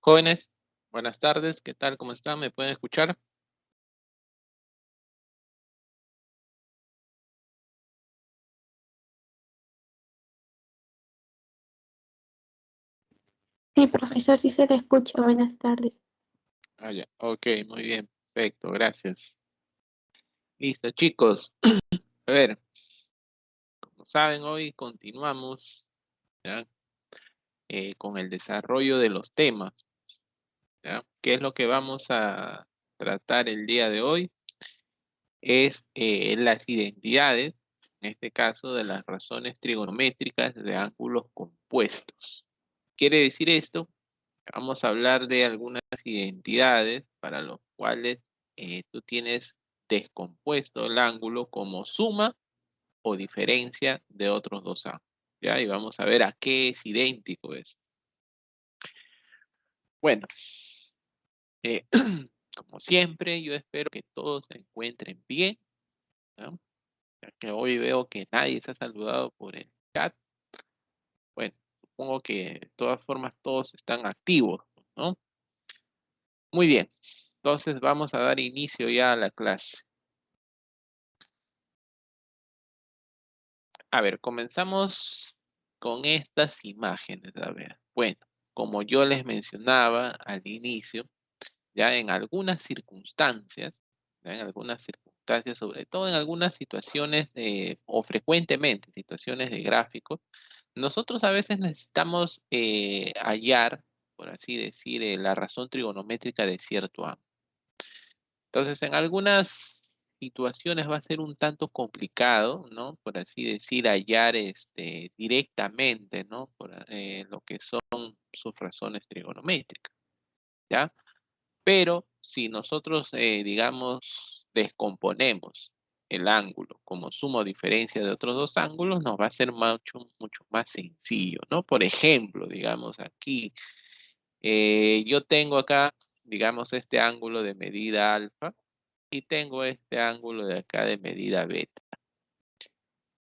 Jóvenes, buenas tardes, ¿qué tal? ¿Cómo están? ¿Me pueden escuchar? Sí, profesor, sí se le escucha. Buenas tardes. Ah, ya. Ok, muy bien, perfecto, gracias. Listo, chicos. A ver, como saben, hoy continuamos, ¿ya? Con el desarrollo de los temas, ¿ya? ¿Qué es lo que vamos a tratar el día de hoy? Es las identidades, en este caso de las razones trigonométricas de ángulos compuestos. Quiere decir esto, vamos a hablar de algunas identidades para los cuales tú tienes descompuesto el ángulo como suma o diferencia de otros dos ángulos. ¿Ya? Y vamos a ver a qué es idéntico eso. Bueno, eh, como siempre, yo espero que todos se encuentren bien, ¿no? Ya que hoy veo que nadie se ha saludado por el chat. Bueno, supongo que de todas formas todos están activos, ¿no? Muy bien, entonces vamos a dar inicio ya a la clase. A ver, comenzamos con estas imágenes. A ver, bueno, como yo les mencionaba al inicio, ya en algunas circunstancias, ya en algunas circunstancias, sobre todo en algunas situaciones o frecuentemente situaciones de gráficos, nosotros a veces necesitamos hallar, por así decir, la razón trigonométrica de cierto ángulo. Entonces, en algunas situaciones va a ser un tanto complicado, ¿no? Por así decir, hallar directamente, ¿no? Lo que son sus razones trigonométricas, ¿ya? Pero si nosotros, digamos, descomponemos el ángulo como suma o diferencia de otros dos ángulos, nos va a ser mucho más sencillo, ¿no? Por ejemplo, digamos aquí, yo tengo acá, digamos, este ángulo de medida alfa, y tengo este ángulo de acá de medida beta.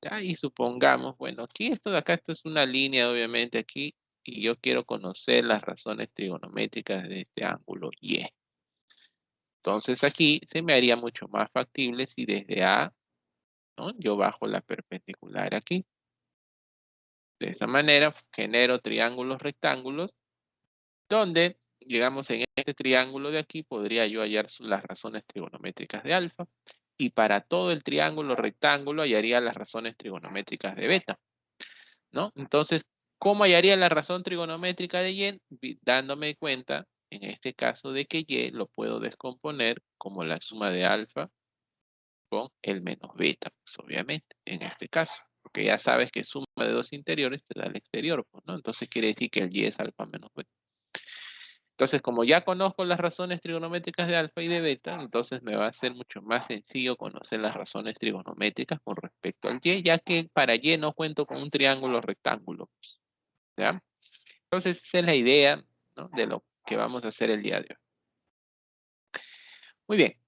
¿Ya? Y supongamos, bueno, aquí esto de acá, esto es una línea obviamente aquí, y yo quiero conocer las razones trigonométricas de este ángulo Y. Entonces aquí se me haría mucho más factible si desde A, ¿no? Yo bajo la perpendicular aquí. De esa manera genero triángulos rectángulos, donde, digamos, en este triángulo de aquí podría yo hallar las razones trigonométricas de alfa. Y para todo el triángulo rectángulo hallaría las razones trigonométricas de beta, ¿no? Entonces, ¿cómo hallaría la razón trigonométrica de y? Dándome cuenta, en este caso, de que y lo puedo descomponer como la suma de alfa con el menos beta, pues obviamente, en este caso. Porque ya sabes que suma de dos interiores te da el exterior, pues, ¿no? Entonces quiere decir que el y es alfa menos beta. Entonces, como ya conozco las razones trigonométricas de alfa y de beta, entonces me va a ser mucho más sencillo conocer las razones trigonométricas con respecto al y, ya que para y no cuento con un triángulo rectángulo, ¿ya? Entonces, esa es la idea, ¿no? De lo que vamos a hacer el día de hoy. Muy bien.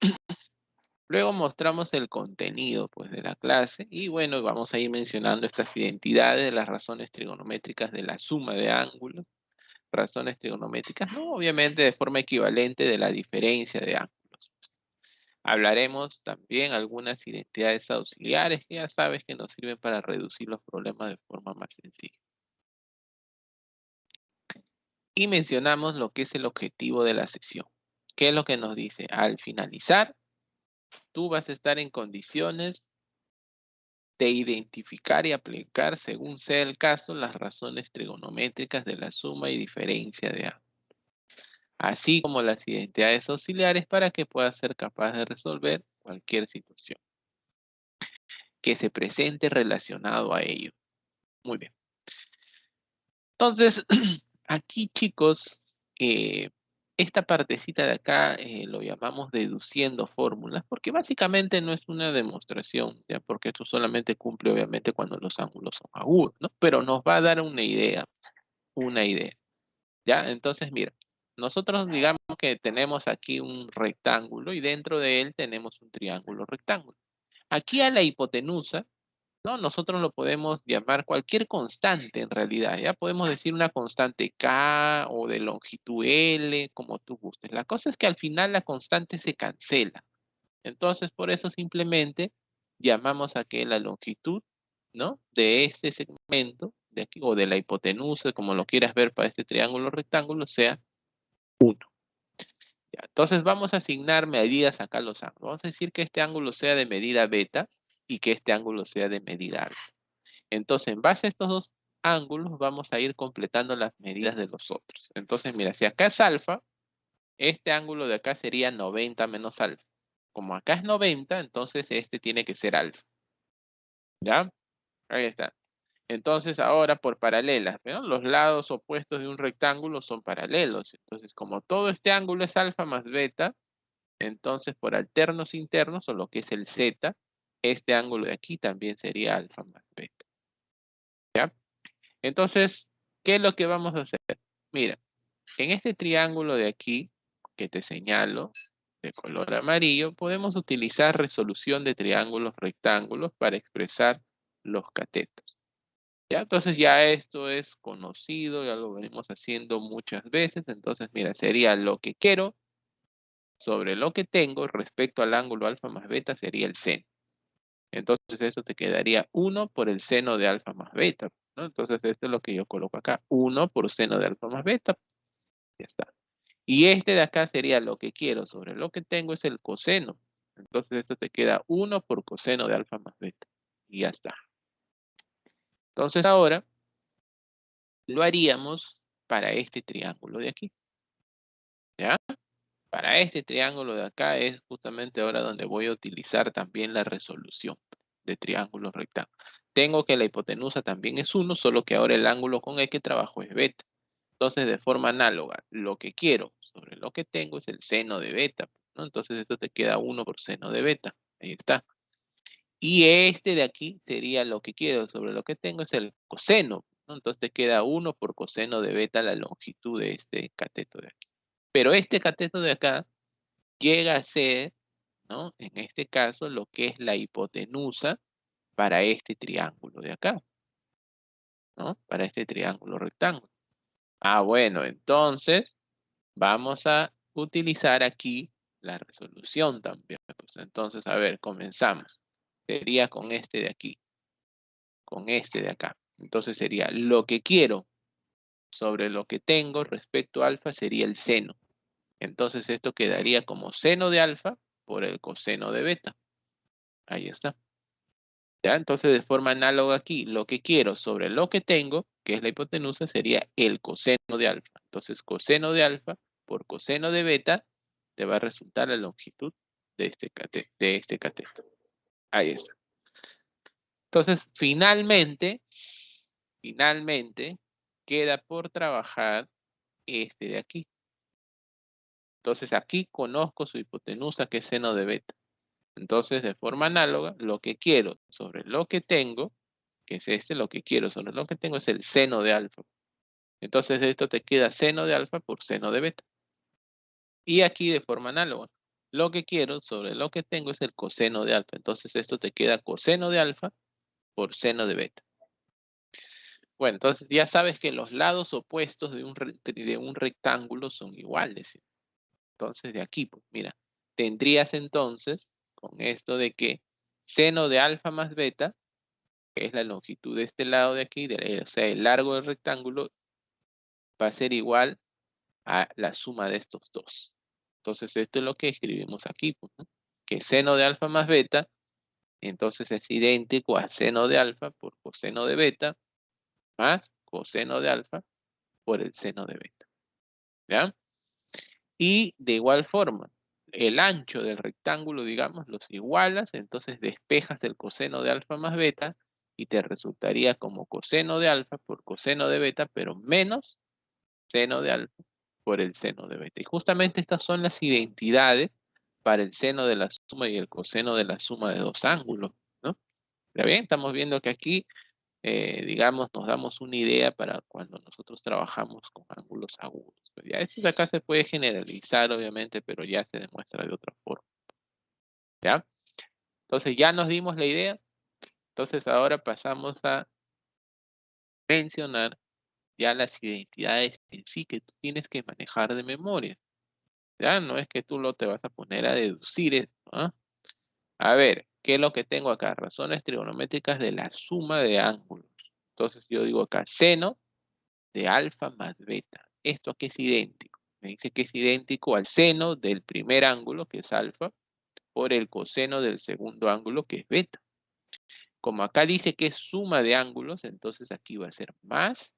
Luego mostramos el contenido, pues, de la clase y, bueno, vamos a ir mencionando estas identidades de las razones trigonométricas de la suma de ángulos, razones trigonométricas, no obviamente de forma equivalente de la diferencia de ángulos. Hablaremos también algunas identidades auxiliares que ya sabes que nos sirven para reducir los problemas de forma más sencilla. Y mencionamos lo que es el objetivo de la sesión. ¿Qué es lo que nos dice? Al finalizar, tú vas a estar en condiciones de identificar y aplicar, según sea el caso, las razones trigonométricas de la suma y diferencia de A, así como las identidades auxiliares para que puedas ser capaz de resolver cualquier situación que se presente relacionado a ello. Muy bien. Entonces, aquí, chicos, eh, esta partecita de acá lo llamamos deduciendo fórmulas, porque básicamente no es una demostración, ¿ya? Porque esto solamente cumple, obviamente, cuando los ángulos son agudos, ¿no? Pero nos va a dar una idea, ¿ya? Entonces, mira, nosotros digamos que tenemos aquí un rectángulo y dentro de él tenemos un triángulo rectángulo. Aquí a la hipotenusa ¿no? Nosotros lo podemos llamar cualquier constante en realidad, ¿ya? Podemos decir una constante K o de longitud L, como tú gustes. La cosa es que al final la constante se cancela. Entonces, por eso simplemente llamamos a que la longitud, ¿no? De este segmento, de aquí, o de la hipotenusa, como lo quieras ver para este triángulo rectángulo, sea 1. Ya, entonces vamos a asignar medidas acá a los ángulos. Vamos a decir que este ángulo sea de medida beta y que este ángulo sea de medida alfa. Entonces, en base a estos dos ángulos, vamos a ir completando las medidas de los otros. Entonces, mira, si acá es alfa, este ángulo de acá sería 90 menos alfa. Como acá es 90, entonces este tiene que ser alfa. ¿Ya? Ahí está. Entonces, ahora por paralelas, ¿no? Los lados opuestos de un rectángulo son paralelos. Entonces, como todo este ángulo es alfa más beta, entonces por alternos internos, o lo que es el z, este ángulo de aquí también sería alfa más beta. ¿Ya? Entonces, ¿qué es lo que vamos a hacer? Mira, en este triángulo de aquí, que te señalo, de color amarillo, podemos utilizar resolución de triángulos rectángulos para expresar los catetos. ¿Ya? Entonces ya esto es conocido, ya lo venimos haciendo muchas veces. Entonces, mira, sería lo que quiero sobre lo que tengo respecto al ángulo alfa más beta sería el seno. Entonces eso te quedaría 1 por el seno de alfa más beta, ¿no? Entonces esto es lo que yo coloco acá, 1 por seno de alfa más beta, ya está. Y este de acá sería lo que quiero sobre lo que tengo es el coseno. Entonces esto te queda 1 por coseno de alfa más beta. Y ya está. Entonces ahora lo haríamos para este triángulo de aquí. ¿Ya? Para este triángulo de acá es justamente ahora donde voy a utilizar también la resolución de triángulos rectángulos. Tengo que la hipotenusa también es 1, solo que ahora el ángulo con el que trabajo es beta. Entonces, de forma análoga, lo que quiero sobre lo que tengo es el seno de beta, ¿no? Entonces, esto te queda 1 por seno de beta. Ahí está. Y este de aquí sería lo que quiero sobre lo que tengo es el coseno, ¿no? Entonces, te queda 1 por coseno de beta la longitud de este cateto de aquí. Pero este cateto de acá llega a ser, ¿no? En este caso, lo que es la hipotenusa para este triángulo de acá, ¿no? Para este triángulo rectángulo. Ah, bueno, entonces vamos a utilizar aquí la resolución también. Pues entonces, a ver, comenzamos. Sería con este de aquí, con este de acá. Entonces sería lo que quiero sobre lo que tengo respecto a alfa sería el seno. Entonces esto quedaría como seno de alfa por el coseno de beta. Ahí está. ¿Ya? Entonces, de forma análoga aquí, lo que quiero sobre lo que tengo, que es la hipotenusa, sería el coseno de alfa. Entonces, coseno de alfa por coseno de beta te va a resultar la longitud de este cateto. Ahí está. Entonces, finalmente, queda por trabajar este de aquí. Entonces, aquí conozco su hipotenusa, que es seno de beta. Entonces, de forma análoga, lo que quiero sobre lo que tengo, que es este, lo que quiero sobre lo que tengo es el seno de alfa. Entonces, de esto te queda seno de alfa por seno de beta. Y aquí de forma análoga, lo que quiero sobre lo que tengo es el coseno de alfa. Entonces, esto te queda coseno de alfa por seno de beta. Bueno, entonces ya sabes que los lados opuestos de un rectángulo son iguales. Entonces, de aquí, pues mira, tendrías entonces con esto de que seno de alfa más beta, que es la longitud de este lado de aquí, o sea, el largo del rectángulo, va a ser igual a la suma de estos dos. Entonces, esto es lo que escribimos aquí, pues, ¿no? Que seno de alfa más beta, entonces es idéntico a seno de alfa por coseno de beta, más coseno de alfa por el seno de beta. ¿Ya? Y de igual forma, el ancho del rectángulo, digamos, los igualas, entonces despejas el coseno de alfa más beta y te resultaría como coseno de alfa por coseno de beta, pero menos seno de alfa por el seno de beta. Y justamente estas son las identidades para el seno de la suma y el coseno de la suma de dos ángulos, ¿no? ¿Está bien? Estamos viendo que aquí, digamos, nos damos una idea para cuando nosotros trabajamos con ángulos agudos. Pues ya esto de acá se puede generalizar, obviamente, pero ya se demuestra de otra forma, ¿ya? Entonces ya nos dimos la idea. Entonces ahora pasamos a mencionar ya las identidades en sí que tú tienes que manejar de memoria. Ya no es que tú lo te vas a poner a deducir esto, ¿ah? A ver, ¿qué es lo que tengo acá? Razones trigonométricas de la suma de ángulos. Entonces yo digo acá, seno de alfa más beta. ¿Esto aquí es idéntico? Me dice que es idéntico al seno del primer ángulo, que es alfa, por el coseno del segundo ángulo, que es beta. Como acá dice que es suma de ángulos, entonces aquí va a ser más,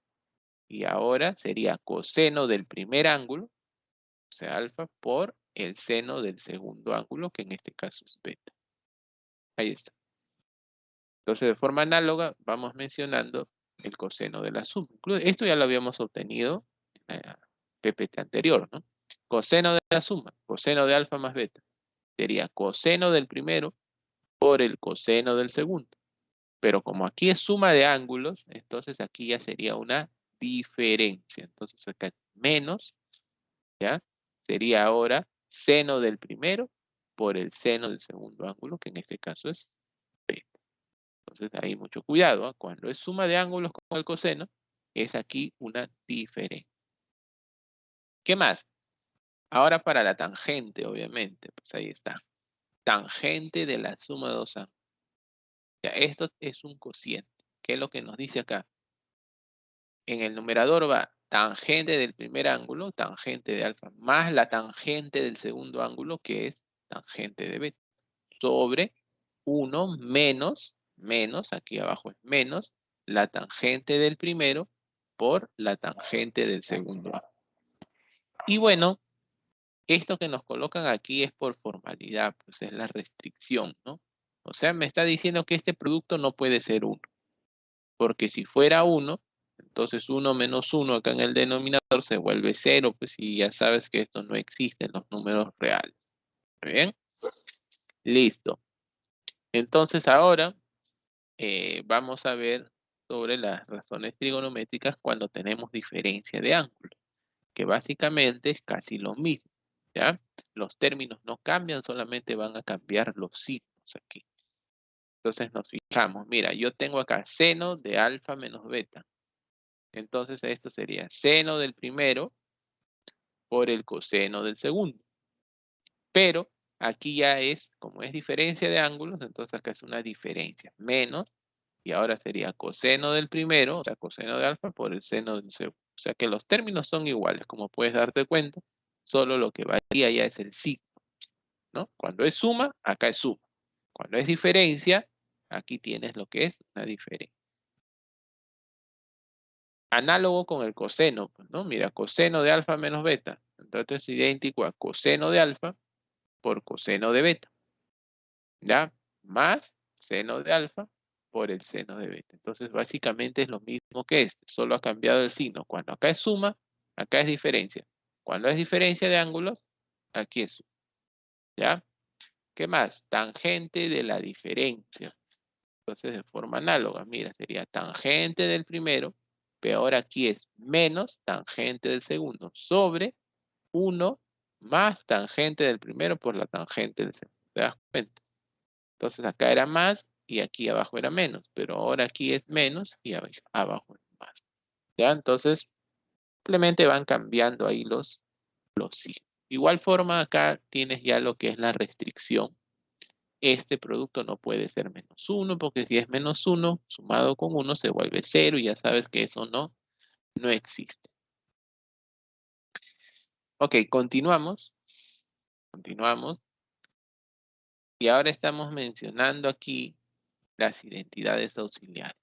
y ahora sería coseno del primer ángulo, o sea, alfa, por el seno del segundo ángulo, que en este caso es beta. Ahí está. Entonces, de forma análoga, vamos mencionando el coseno de la suma. Esto ya lo habíamos obtenido en la PPT anterior, ¿no? Coseno de la suma, coseno de alfa más beta, sería coseno del primero por el coseno del segundo. Pero como aquí es suma de ángulos, entonces aquí ya sería una diferencia. Entonces acá menos, ¿ya? Sería ahora seno del primero por el seno del segundo ángulo, que en este caso es beta. Entonces hay mucho cuidado, ¿ah? Cuando es suma de ángulos con el coseno, es aquí una diferencia. ¿Qué más? Ahora para la tangente, obviamente, pues ahí está. Tangente de la suma de dos ángulos. Ya, esto es un cociente. ¿Qué es lo que nos dice acá? En el numerador va tangente del primer ángulo, tangente de alfa, más la tangente del segundo ángulo, que es tangente de beta, sobre 1 menos, aquí abajo es menos, la tangente del primero por la tangente del segundo ángulo. Y bueno, esto que nos colocan aquí es por formalidad, pues es la restricción, ¿no? O sea, me está diciendo que este producto no puede ser 1. Porque si fuera 1, entonces 1 menos 1 acá en el denominador se vuelve 0, pues y ya sabes que esto no existe en los números reales. ¿Muy bien? Listo. Entonces ahora vamos a ver sobre las razones trigonométricas cuando tenemos diferencia de ángulo, que básicamente es casi lo mismo, ¿ya? Los términos no cambian, solamente van a cambiar los signos aquí. Entonces nos fijamos, mira, yo tengo acá seno de alfa menos beta. Entonces esto sería seno del primero por el coseno del segundo. Pero aquí ya es, como es diferencia de ángulos, entonces acá es una diferencia. Menos, y ahora sería coseno del primero, o sea, coseno de alfa por el seno del segundo. O sea que los términos son iguales, como puedes darte cuenta, solo lo que varía ya es el signo, ¿no? Cuando es suma, acá es suma. Cuando es diferencia, aquí tienes lo que es una diferencia. Análogo con el coseno, pues, ¿no? Mira, coseno de alfa menos beta. Entonces es idéntico a coseno de alfa por coseno de beta. ¿Ya? Más seno de alfa por el seno de beta. Entonces básicamente es lo mismo que este, solo ha cambiado el signo. Cuando acá es suma, acá es diferencia. Cuando es diferencia de ángulos, aquí es suma. ¿Ya? ¿Qué más? Tangente de la diferencia. Entonces de forma análoga, mira, sería tangente del primero, pero ahora aquí es menos tangente del segundo, sobre 1 más tangente del primero por la tangente del segundo. ¿Te das cuenta? Entonces acá era más y aquí abajo era menos, pero ahora aquí es menos y abajo es más. ¿Ya? Entonces simplemente van cambiando ahí los signos. Igual forma acá tienes ya lo que es la restricción. Este producto no puede ser menos 1, porque si es menos 1, sumado con 1 se vuelve 0 y ya sabes que eso no existe. Ok, continuamos. Continuamos. Y ahora estamos mencionando aquí las identidades auxiliares.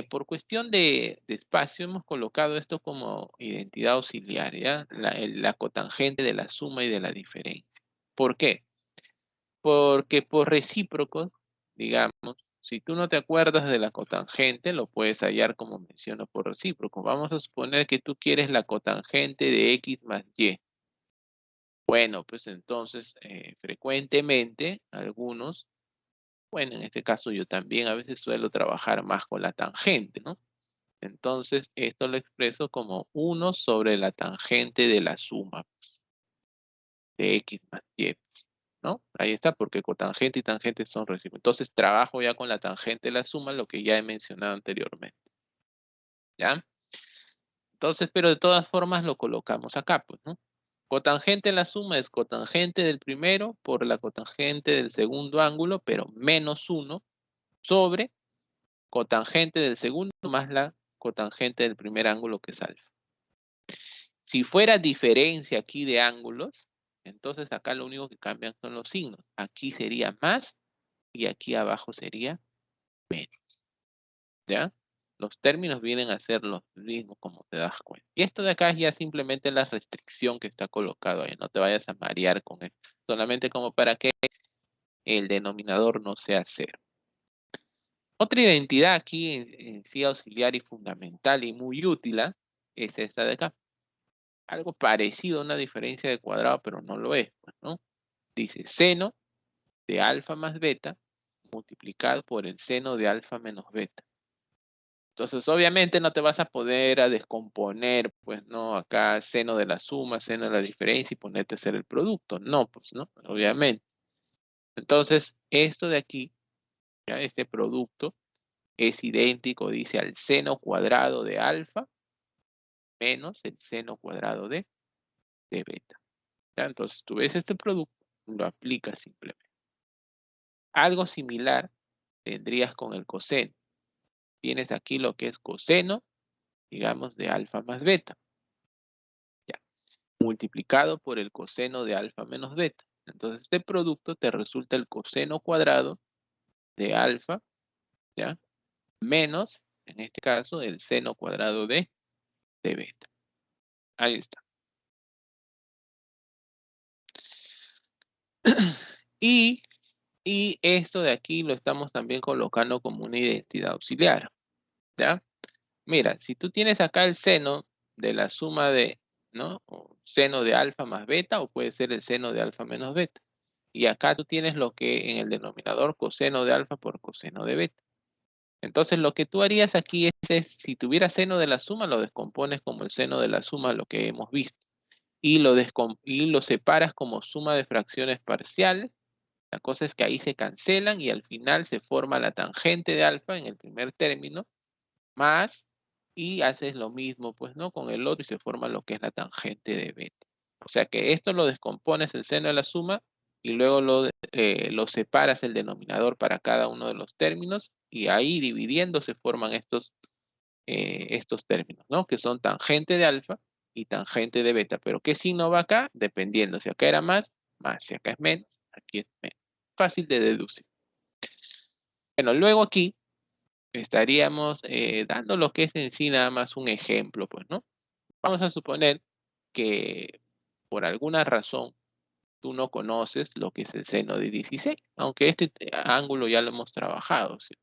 Por cuestión de espacio hemos colocado esto como identidad auxiliar, ¿ya? La cotangente de la suma y de la diferencia. ¿Por qué? Porque por recíprocos, digamos, si tú no te acuerdas de la cotangente, lo puedes hallar como menciono por recíproco. Vamos a suponer que tú quieres la cotangente de x más y. Bueno, pues entonces, frecuentemente, algunos, bueno, en este caso yo también a veces suelo trabajar más con la tangente, ¿no? Entonces, esto lo expreso como 1 sobre la tangente de la suma, pues, de x más y, ¿no? Ahí está, porque cotangente y tangente son recíprocos. Entonces trabajo ya con la tangente de la suma, lo que ya he mencionado anteriormente. ¿Ya? Entonces, pero de todas formas lo colocamos acá, pues, ¿no? Cotangente de la suma es cotangente del primero por la cotangente del segundo ángulo, pero menos 1 sobre cotangente del segundo más la cotangente del primer ángulo, que es alfa. Si fuera diferencia aquí de ángulos, entonces acá lo único que cambian son los signos. Aquí sería más y aquí abajo sería menos. ¿Ya? Los términos vienen a ser los mismos, como te das cuenta. Y esto de acá es ya simplemente la restricción que está colocado ahí. No te vayas a marear con esto. Solamente como para que el denominador no sea 0. Otra identidad aquí en sí auxiliar y fundamental y muy útil es esta de acá. Algo parecido a una diferencia de cuadrado, pero no lo es, pues, ¿no? Dice seno de alfa más beta multiplicado por el seno de alfa menos beta. Entonces, obviamente no te vas a poder a descomponer, pues, ¿no? Acá seno de la suma, seno de la diferencia y ponerte a hacer el producto. No, pues, ¿no? Obviamente. Entonces, esto de aquí, ¿ya? Este producto es idéntico, dice, al seno cuadrado de alfa menos el seno cuadrado de beta. ¿Ya? Entonces, tú ves este producto, lo aplicas simplemente. Algo similar tendrías con el coseno. Tienes aquí lo que es coseno, digamos, de alfa más beta, ¿ya? Multiplicado por el coseno de alfa menos beta. Entonces, este producto te resulta el coseno cuadrado de alfa, ¿ya? Menos, en este caso, el seno cuadrado de beta. Ahí está. Y esto de aquí lo estamos también colocando como una identidad auxiliar, ¿ya? Mira, si tú tienes acá el seno de la suma de, ¿no? O seno de alfa más beta, o puede ser el seno de alfa menos beta. Y acá tú tienes lo que en el denominador coseno de alfa por coseno de beta. Entonces lo que tú harías aquí es si tuviera seno de la suma, lo descompones como el seno de la suma, lo que hemos visto. Y lo separas como suma de fracciones parciales. La cosa es que ahí se cancelan y al final se forma la tangente de alfa en el primer término, más, y haces lo mismo, pues, ¿no? Con el otro y se forma lo que es la tangente de beta. O sea que esto lo descompones el seno de la suma y luego lo separas el denominador para cada uno de los términos y ahí dividiendo se forman estos términos, ¿no? Que son tangente de alfa y tangente de beta. Pero ¿qué signo va acá? Dependiendo. Si acá era más, más. Si acá es menos, aquí es menos. Fácil de deducir. Bueno, luego aquí estaríamos dando lo que es en sí nada más un ejemplo, pues, ¿no? Vamos a suponer que por alguna razón tú no conoces lo que es el seno de 16, aunque este ángulo ya lo hemos trabajado, ¿sí?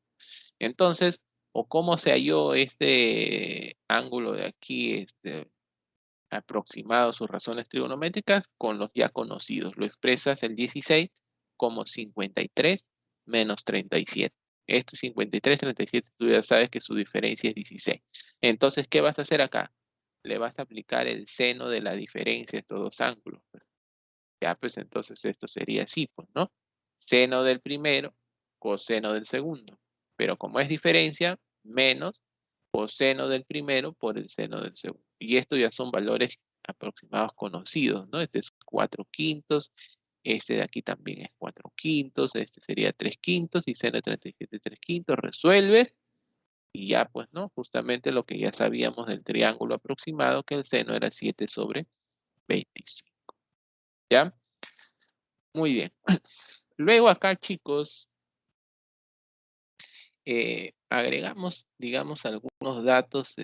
Entonces, o cómo se halló este ángulo de aquí, aproximado sus razones trigonométricas con los ya conocidos. Lo expresas el 16 como 53 menos 37. Esto 53, 37, tú ya sabes que su diferencia es 16. Entonces, ¿qué vas a hacer acá? Le vas a aplicar el seno de la diferencia de estos dos ángulos, pues. Ya, pues entonces esto sería así, pues, ¿no? Seno del primero, coseno del segundo. Pero como es diferencia, menos coseno del primero por el seno del segundo. Y esto ya son valores aproximados conocidos, ¿no? Este es 4/5, este de aquí también es 4/5, este sería 3/5 y seno de 37 3/5. Resuelves y ya pues, ¿no? Justamente lo que ya sabíamos del triángulo aproximado, que el seno era 7 sobre 25. ¿Ya? Muy bien. Luego acá, chicos, agregamos, digamos, algunos datos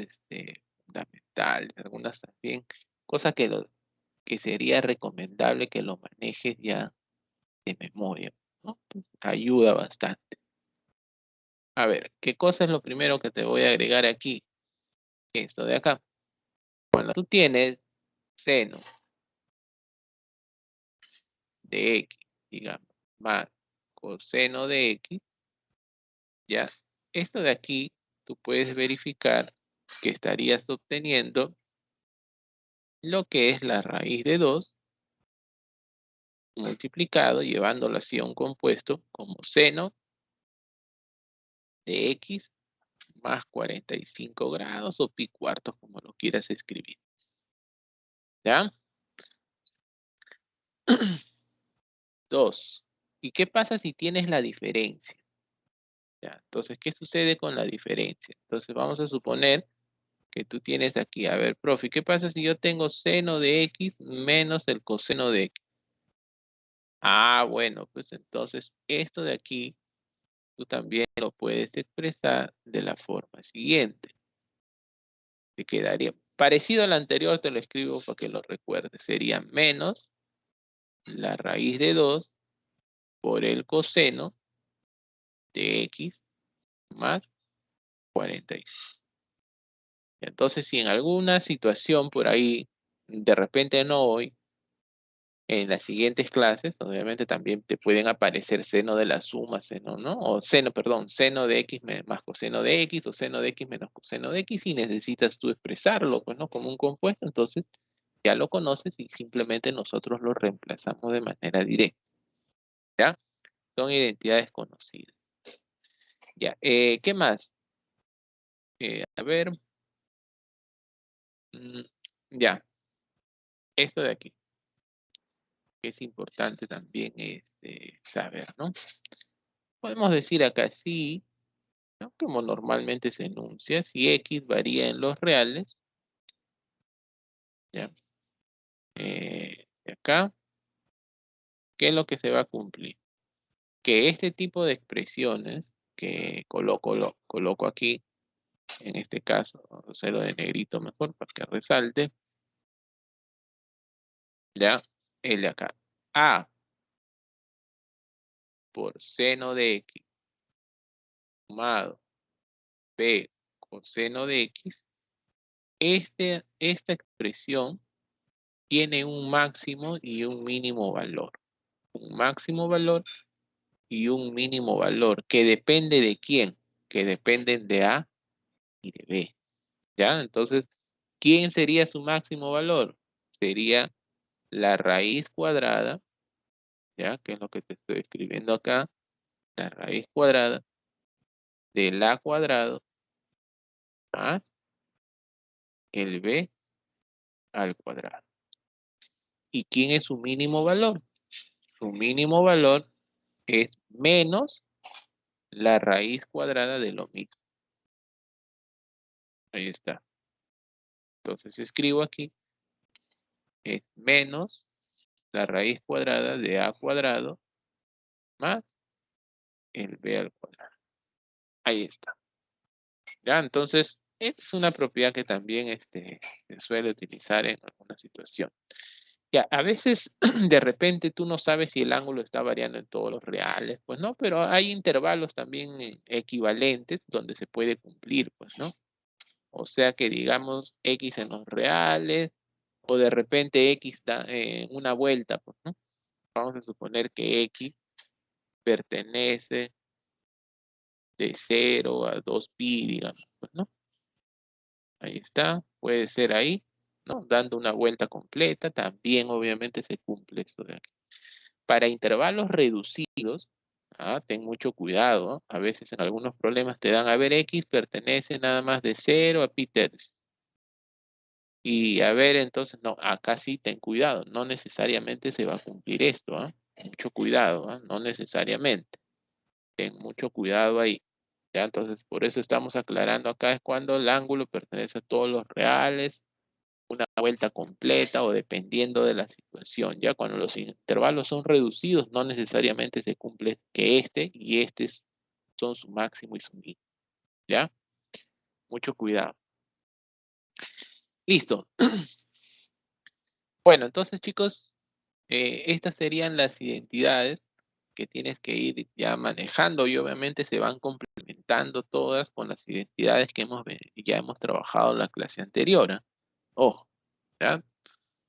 fundamentales, algunas también cosas que sería recomendable que lo manejes ya de memoria, ¿no? Pues, ayuda bastante. A ver, ¿qué cosa es lo primero que te voy a agregar aquí? Esto de acá. Cuando tú tienes seno de x, digamos, más coseno de x, ya, esto de aquí, tú puedes verificar que estarías obteniendo lo que es la raíz de 2 multiplicado, llevándolo así a un compuesto, como seno de x más 45 grados o pi cuartos, como lo quieras escribir. ¿Ya? 2. ¿Y qué pasa si tienes la diferencia? ¿Ya? Entonces, ¿qué sucede con la diferencia? Entonces, vamos a suponer que tú tienes aquí, a ver, profe, ¿qué pasa si yo tengo seno de x menos el coseno de x? Ah, bueno, pues entonces esto de aquí tú también lo puedes expresar de la forma siguiente. Te quedaría parecido al anterior, te lo escribo para que lo recuerdes. Sería menos la raíz de 2 por el coseno de x más 46. Entonces, si en alguna situación por ahí, de repente no hoy, en las siguientes clases, obviamente también te pueden aparecer seno de la suma, seno, ¿no? O seno, perdón, seno de x más coseno de x, o seno de x menos coseno de x, y necesitas tú expresarlo, pues, ¿no? Como un compuesto, entonces ya lo conoces y simplemente nosotros lo reemplazamos de manera directa, ¿ya? Son identidades conocidas. Ya, ¿qué más? A ver, mm, ya, esto de aquí, que es importante también saber, ¿no? Podemos decir acá sí, ¿no? Como normalmente se enuncia, si x varía en los reales, ¿ya? De acá, ¿qué es lo que se va a cumplir? Que este tipo de expresiones que coloco aquí, en este caso, vamos a hacerlo de negrito mejor para que resalte, ¿ya? El de acá, a por seno de x sumado b coseno de x, esta expresión tiene un máximo y un mínimo valor. Un máximo valor y un mínimo valor que depende de quién, que dependen de A y de B. ¿Ya? Entonces, ¿quién sería su máximo valor? Sería la raíz cuadrada, ¿ya? Que es lo que te estoy escribiendo acá, la raíz cuadrada del A cuadrado más el B al cuadrado. ¿Y quién es su mínimo valor? Su mínimo valor es menos la raíz cuadrada de lo mismo. Ahí está. Entonces escribo aquí, es menos la raíz cuadrada de a cuadrado más el b al cuadrado. Ahí está. Ya, entonces, es una propiedad que también se suele utilizar en alguna situación. Ya, a veces, de repente, tú no sabes si el ángulo está variando en todos los reales, pues no, pero hay intervalos también equivalentes donde se puede cumplir, pues, ¿no? O sea que digamos x en los reales, o de repente x da una vuelta, pues, ¿no? Vamos a suponer que x pertenece de 0 a 2pi, digamos, pues, ¿no? Ahí está, puede ser ahí, ¿no? Dando una vuelta completa, también obviamente se cumple esto de aquí. Para intervalos reducidos, ten mucho cuidado, ¿no? A veces en algunos problemas te dan, a ver, x pertenece nada más de 0 a pi tercios. Y a ver, entonces, no, acá sí ten cuidado, no necesariamente se va a cumplir esto, ¿ah? Mucho cuidado, ¿ah? No necesariamente. Ten mucho cuidado ahí. ¿Ya? Entonces, por eso estamos aclarando acá es cuando el ángulo pertenece a todos los reales, una vuelta completa o dependiendo de la situación. Ya cuando los intervalos son reducidos, no necesariamente se cumple que este y este son su máximo y su mínimo. ¿Ya? Mucho cuidado. Listo. Bueno, entonces chicos, estas serían las identidades que tienes que ir ya manejando y obviamente se van complementando todas con las identidades que ya hemos trabajado en la clase anterior. ¿Ah? Ojo, ¿ya?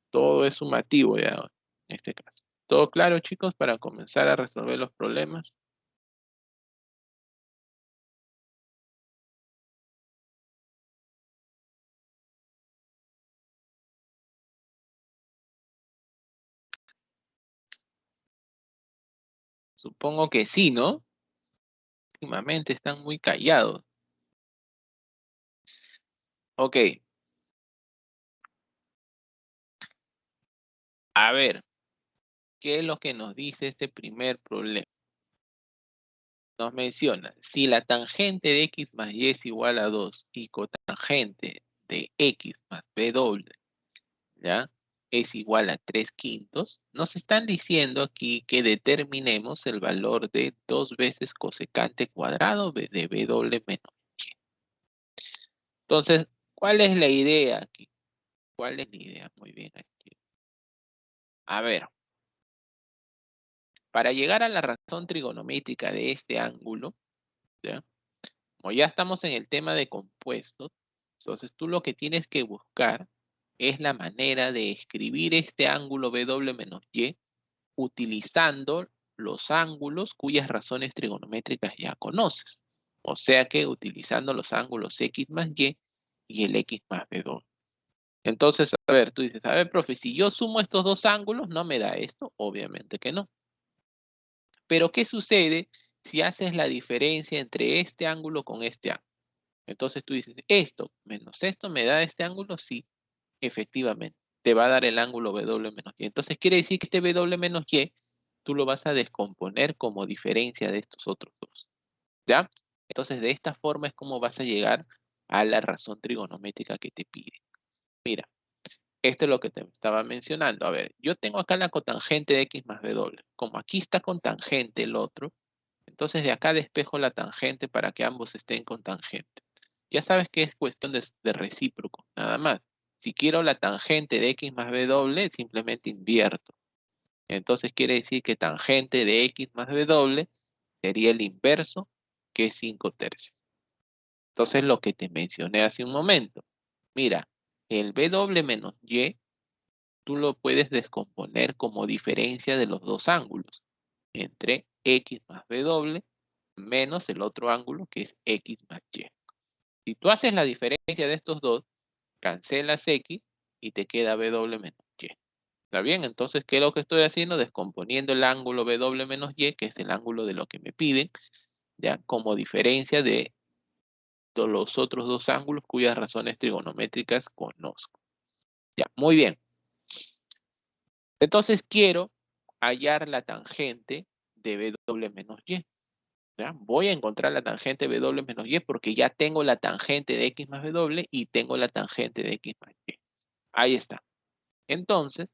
Todo es sumativo ya en este caso. ¿Todo claro, chicos, para comenzar a resolver los problemas? Supongo que sí, ¿no? Últimamente están muy callados. Ok, a ver, ¿qué es lo que nos dice este primer problema? Nos menciona, si la tangente de x más y es igual a 2 y cotangente de x más b doble, ¿ya? Es igual a 3/5, nos están diciendo aquí que determinemos el valor de 2 veces cosecante cuadrado de b doble menos y. Entonces, ¿cuál es la idea aquí? ¿Cuál es la idea? Muy bien aquí. A ver, para llegar a la razón trigonométrica de este ángulo, ¿ya? Como ya estamos en el tema de compuestos, entonces tú lo que tienes que buscar es la manera de escribir este ángulo W menos Y utilizando los ángulos cuyas razones trigonométricas ya conoces. O sea que utilizando los ángulos X más y el X más W. Entonces, a ver, tú dices, a ver, profe, si yo sumo estos dos ángulos, ¿no me da esto? Obviamente que no. Pero, ¿qué sucede si haces la diferencia entre este ángulo con este ángulo? Entonces tú dices, esto menos esto me da este ángulo, sí, efectivamente, te va a dar el ángulo W menos Y. Entonces quiere decir que este W menos Y, tú lo vas a descomponer como diferencia de estos otros dos, ¿ya? Entonces de esta forma es como vas a llegar a la razón trigonométrica que te pide. Mira, esto es lo que te estaba mencionando. A ver, yo tengo acá la cotangente de X más W. Como aquí está con tangente el otro, entonces de acá despejo la tangente para que ambos estén con tangente. Ya sabes que es cuestión de recíproco, nada más. Si quiero la tangente de X más W, simplemente invierto. Entonces quiere decir que tangente de X más W sería el inverso, que es 5/3. Entonces lo que te mencioné hace un momento. Mira, el W menos Y, tú lo puedes descomponer como diferencia de los dos ángulos, entre X más W menos el otro ángulo que es X más Y. Si tú haces la diferencia de estos dos, cancelas X y te queda W menos Y. ¿Está bien? Entonces, ¿qué es lo que estoy haciendo? Descomponiendo el ángulo W menos Y, que es el ángulo de lo que me piden, ya como diferencia de los otros dos ángulos cuyas razones trigonométricas conozco. Ya, muy bien. Entonces quiero hallar la tangente de W menos Y. ¿Ya? Voy a encontrar la tangente de W menos Y porque ya tengo la tangente de X más W y tengo la tangente de X más Y. Ahí está. Entonces,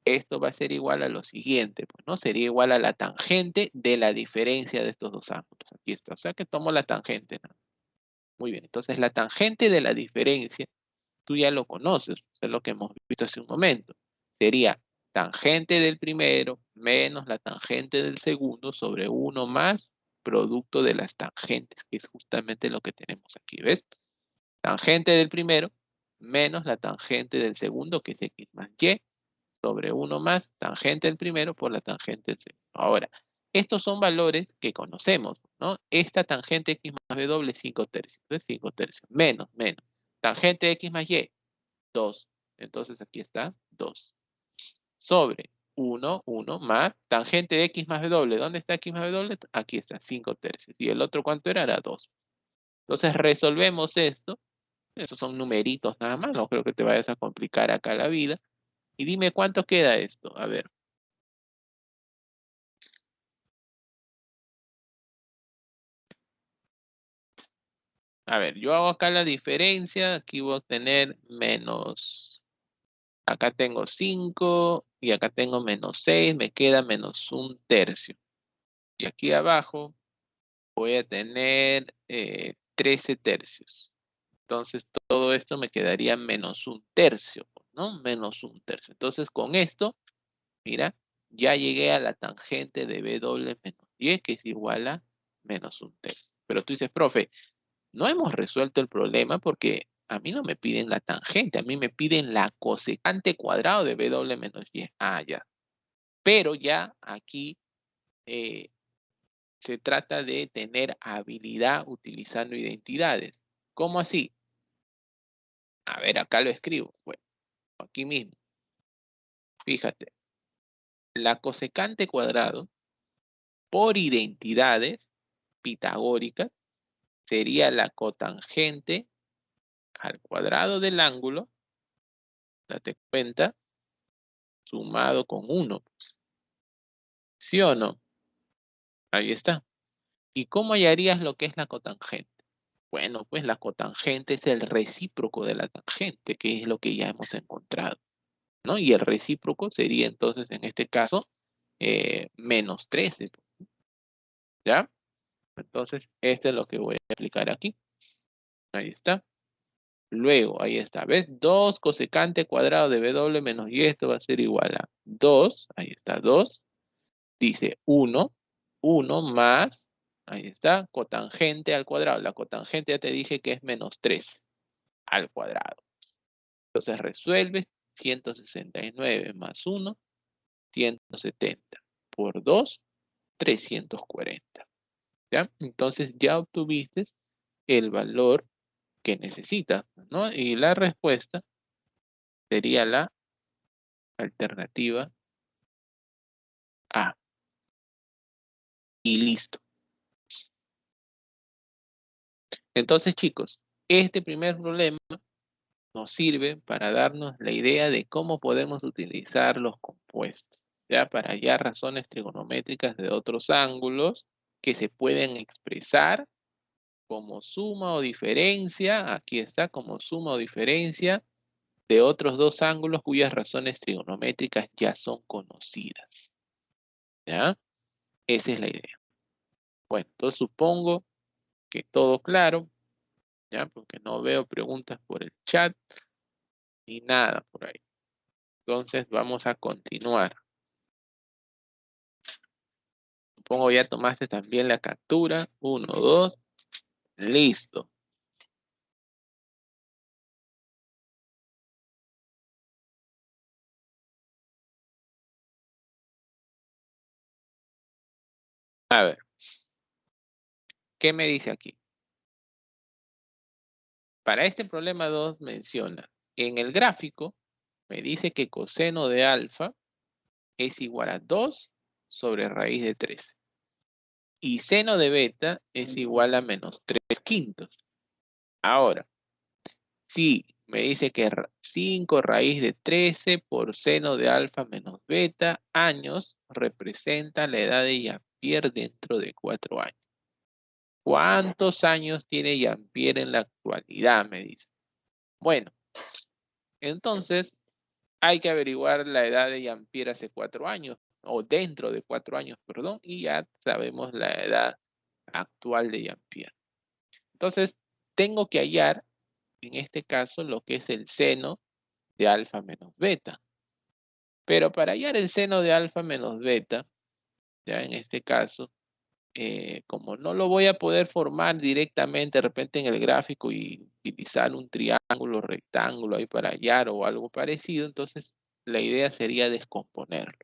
esto va a ser igual a lo siguiente, pues, ¿no? Sería igual a la tangente de la diferencia de estos dos ángulos. Aquí está. O sea que tomo la tangente, ¿no? Muy bien. Entonces, la tangente de la diferencia, tú ya lo conoces. Es lo que hemos visto hace un momento. Sería tangente del primero menos la tangente del segundo sobre 1 más producto de las tangentes, que es justamente lo que tenemos aquí, ¿ves? Tangente del primero menos la tangente del segundo, que es X más Y, sobre 1 más tangente del primero por la tangente del segundo. Ahora, estos son valores que conocemos, ¿no? Esta tangente X más W es 5/3, es 5/3, menos. Tangente X más Y, 2. Entonces aquí está 2. Sobre 1 más tangente de X más W. ¿Dónde está X más W? Aquí está, 5/3. ¿Y el otro cuánto era? Era 2. Entonces resolvemos esto. Esos son numeritos nada más. No creo que te vayas a complicar acá la vida. Y dime cuánto queda esto. A ver. A ver, yo hago acá la diferencia. Aquí voy a tener menos. Acá tengo 5 y acá tengo menos 6. Me queda menos 1/3. Y aquí abajo voy a tener 13/3. Entonces todo esto me quedaría menos 1/3, ¿no? Menos 1/3. Entonces con esto, mira, ya llegué a la tangente de W menos Y, que es igual a menos 1/3. Pero tú dices, profe, no hemos resuelto el problema porque a mí no me piden la tangente, a mí me piden la cosecante cuadrado de W menos Y. Ah, ya. Pero ya aquí se trata de tener habilidad utilizando identidades. ¿Cómo así? A ver, acá lo escribo. Bueno, aquí mismo. Fíjate, la cosecante cuadrado por identidades pitagóricas sería la cotangente al cuadrado del ángulo, date cuenta, sumado con 1. ¿Sí o no? Ahí está. ¿Y cómo hallarías lo que es la cotangente? Bueno, pues la cotangente es el recíproco de la tangente, que es lo que ya hemos encontrado, ¿no? Y el recíproco sería entonces, en este caso, menos 13, ¿ya? Entonces, esto es lo que voy a aplicar aquí. Ahí está. Luego, ahí está, ¿ves? 2 cosecante cuadrado de W menos Y, esto va a ser igual a 2, ahí está, 2, dice 1 más, ahí está, cotangente al cuadrado. La cotangente ya te dije que es menos 3 al cuadrado. Entonces resuelves 169 más 1, 170 por 2, 340. ¿Ya? Entonces ya obtuviste el valor que necesitas, ¿no? Y la respuesta sería la alternativa A. Y listo. Entonces, chicos, este primer problema nos sirve para darnos la idea de cómo podemos utilizar los compuestos, ¿ya? Para hallar razones trigonométricas de otros ángulos que se pueden expresar como suma o diferencia, aquí está, como suma o diferencia de otros dos ángulos cuyas razones trigonométricas ya son conocidas, ¿ya? Esa es la idea. Bueno, entonces supongo que todo claro, ¿ya? Porque no veo preguntas por el chat ni nada por ahí. Entonces vamos a continuar. Supongo ya tomaste también la captura. 1, 2, listo. A ver, ¿qué me dice aquí? Para este problema 2 menciona, en el gráfico me dice que coseno de alfa es igual a 2 sobre raíz de 13. Y seno de beta es igual a menos 3 quintos. Ahora, si me dice que 5 raíz de 13 por seno de alfa menos beta años representa la edad de Jean-Pierre dentro de 4 años. ¿Cuántos años tiene Jean-Pierre en la actualidad? Me dice. Bueno, entonces hay que averiguar la edad de Jean-Pierre hace 4 años, o dentro de 4 años, perdón, y ya sabemos la edad actual de Jean-Pierre. Entonces, tengo que hallar, en este caso, lo que es el seno de alfa menos beta. Pero para hallar el seno de alfa menos beta, ya en este caso, como no lo voy a poder formar directamente de repente en el gráfico y utilizar un triángulo, rectángulo ahí para hallar o algo parecido, entonces la idea sería descomponerlo.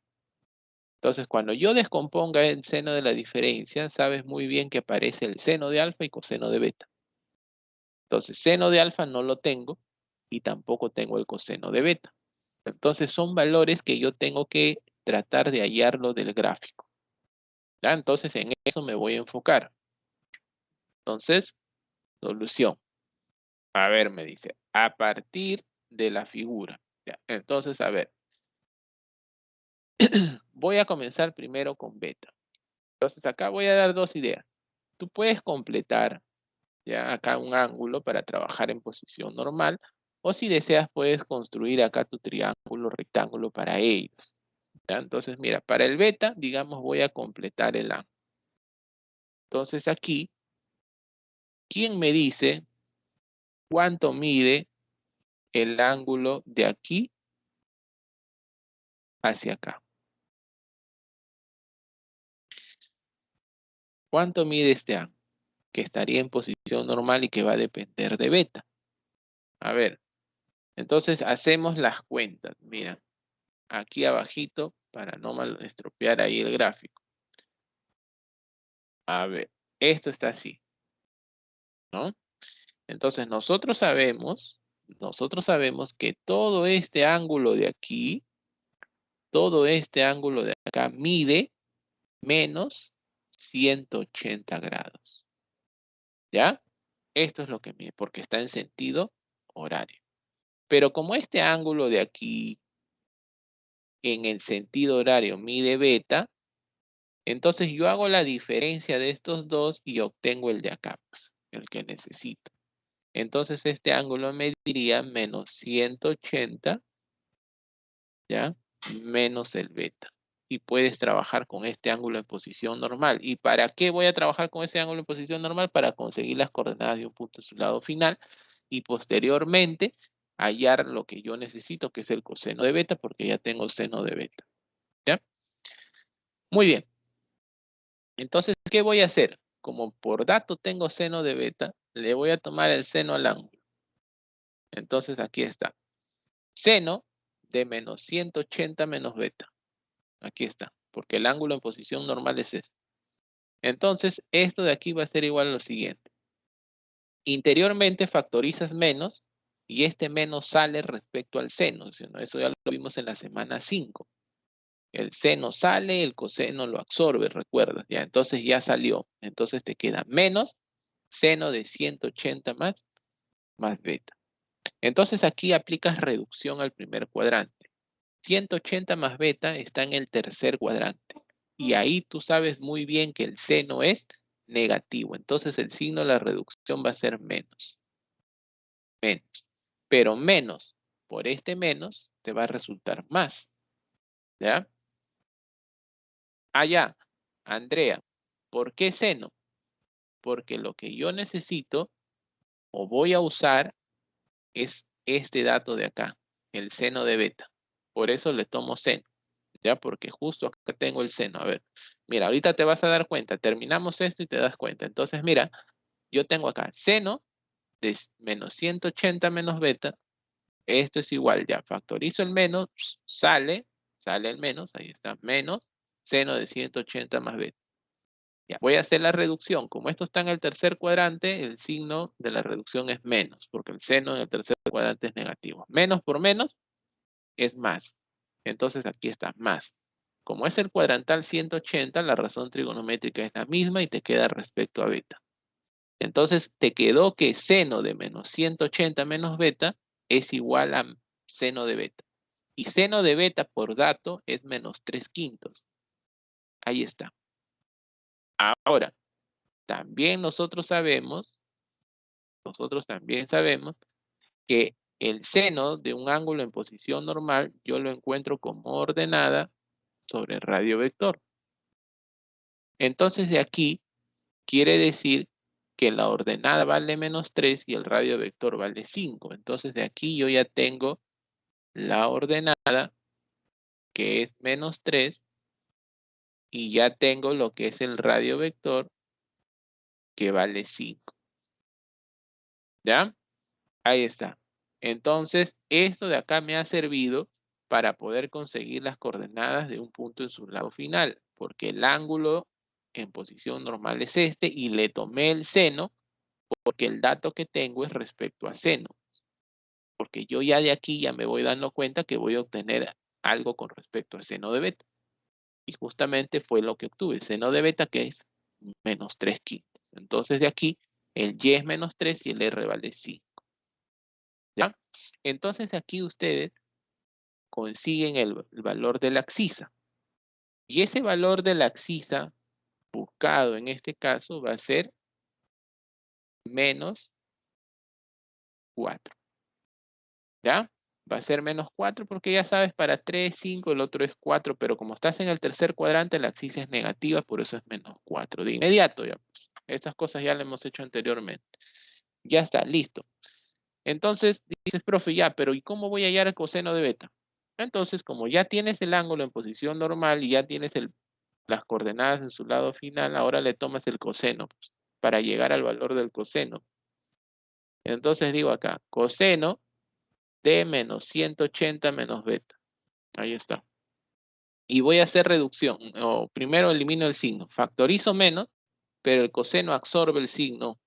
Entonces, cuando yo descomponga el seno de la diferencia, sabes muy bien que aparece el seno de alfa y coseno de beta. Entonces, seno de alfa no lo tengo y tampoco tengo el coseno de beta. Entonces, son valores que yo tengo que tratar de hallarlo del gráfico. ¿Ya? Entonces, en eso me voy a enfocar. Entonces, solución. A ver, me dice, a partir de la figura. ¿Ya? Entonces, a ver, voy a comenzar primero con beta. Entonces, acá voy a dar dos ideas. Tú puedes completar ya acá un ángulo para trabajar en posición normal, o si deseas puedes construir acá tu triángulo rectángulo para ellos. ¿Ya? Entonces, mira, para el beta, digamos, voy a completar el ángulo. Entonces aquí, ¿quién me dice cuánto mide el ángulo de aquí hacia acá? ¿Cuánto mide este ángulo? Que estaría en posición normal y que va a depender de beta. A ver, entonces hacemos las cuentas. Mira, aquí abajito, para no mal estropear ahí el gráfico. A ver, esto está así, ¿no? Entonces nosotros sabemos que todo este ángulo de aquí, todo este ángulo de acá mide menos 180 grados. ¿Ya? Esto es lo que mide, porque está en sentido horario. Pero como este ángulo de aquí en el sentido horario mide beta, entonces yo hago la diferencia de estos dos y obtengo el de acá, pues, el que necesito. Entonces este ángulo mediría menos 180, ¿ya? Menos el beta. Y puedes trabajar con este ángulo en posición normal. ¿Y para qué voy a trabajar con ese ángulo en posición normal? Para conseguir las coordenadas de un punto en su lado final y posteriormente hallar lo que yo necesito, que es el coseno de beta, porque ya tengo seno de beta. ¿Ya? Muy bien. Entonces, ¿qué voy a hacer? Como por dato tengo seno de beta, le voy a tomar el seno al ángulo. Entonces, aquí está. Seno de menos 180 menos beta. Aquí está, porque el ángulo en posición normal es este. Entonces, esto de aquí va a ser igual a lo siguiente. Interiormente factorizas menos y este menos sale respecto al seno. Eso ya lo vimos en la semana 5. El seno sale, el coseno lo absorbe, recuerdas. Ya, entonces ya salió. Entonces te queda menos seno de 180 más beta. Entonces aquí aplicas reducción al primer cuadrante. 180 más beta está en el tercer cuadrante. Y ahí tú sabes muy bien que el seno es negativo. Entonces el signo de la reducción va a ser menos. Menos. Pero menos por este menos te va a resultar más. ¿Ya? Allá, Andrea, ¿por qué seno? Porque lo que yo necesito o voy a usar es este dato de acá, el seno de beta. Por eso le tomo seno. ¿Ya? Porque justo acá tengo el seno. A ver, mira, ahorita te vas a dar cuenta. Terminamos esto y te das cuenta. Entonces, mira, yo tengo acá seno de menos 180 menos beta. Esto es igual, ya factorizo el menos, sale el menos, ahí está, menos seno de 180 más beta. Ya, voy a hacer la reducción. Como esto está en el tercer cuadrante, el signo de la reducción es menos, porque el seno en el tercer cuadrante es negativo. Menos por menos es más. Entonces aquí está más. Como es el cuadrantal 180, la razón trigonométrica es la misma y te queda respecto a beta. Entonces te quedó que seno de menos 180 menos beta es igual a seno de beta. Y seno de beta por dato es menos 3/5. Ahí está. Ahora, nosotros también sabemos que el seno de un ángulo en posición normal yo lo encuentro como ordenada sobre el radio vector. Entonces de aquí quiere decir que la ordenada vale menos 3 y el radio vector vale 5. Entonces de aquí yo ya tengo la ordenada que es menos 3 y ya tengo lo que es el radio vector que vale 5. ¿Ya? Ahí está. Entonces esto de acá me ha servido para poder conseguir las coordenadas de un punto en su lado final, porque el ángulo en posición normal es este y le tomé el seno porque el dato que tengo es respecto a seno. Porque yo ya de aquí ya me voy dando cuenta que voy a obtener algo con respecto al seno de beta. Y justamente fue lo que obtuve. Seno de beta que es menos 3/5. Entonces de aquí el y es menos 3 y el r vale 5. ¿Ya? Entonces aquí ustedes consiguen el valor de la abscisa. Y ese valor de la abscisa buscado en este caso va a ser menos 4. ¿Ya? Va a ser menos 4 porque ya sabes, para 3, 5, el otro es 4, pero como estás en el tercer cuadrante, la abscisa es negativa, por eso es menos 4. De inmediato ya. Pues, estas cosas ya las hemos hecho anteriormente. Ya está, listo. Entonces dices, profe, ya, pero ¿y cómo voy a hallar el coseno de beta? Entonces, como ya tienes el ángulo en posición normal y ya tienes las coordenadas en su lado final, ahora le tomas el coseno pues, para llegar al valor del coseno. Entonces digo acá, coseno de menos 180 menos beta. Ahí está. Y voy a hacer reducción. O primero elimino el signo. Factorizo menos, pero el coseno absorbe el signo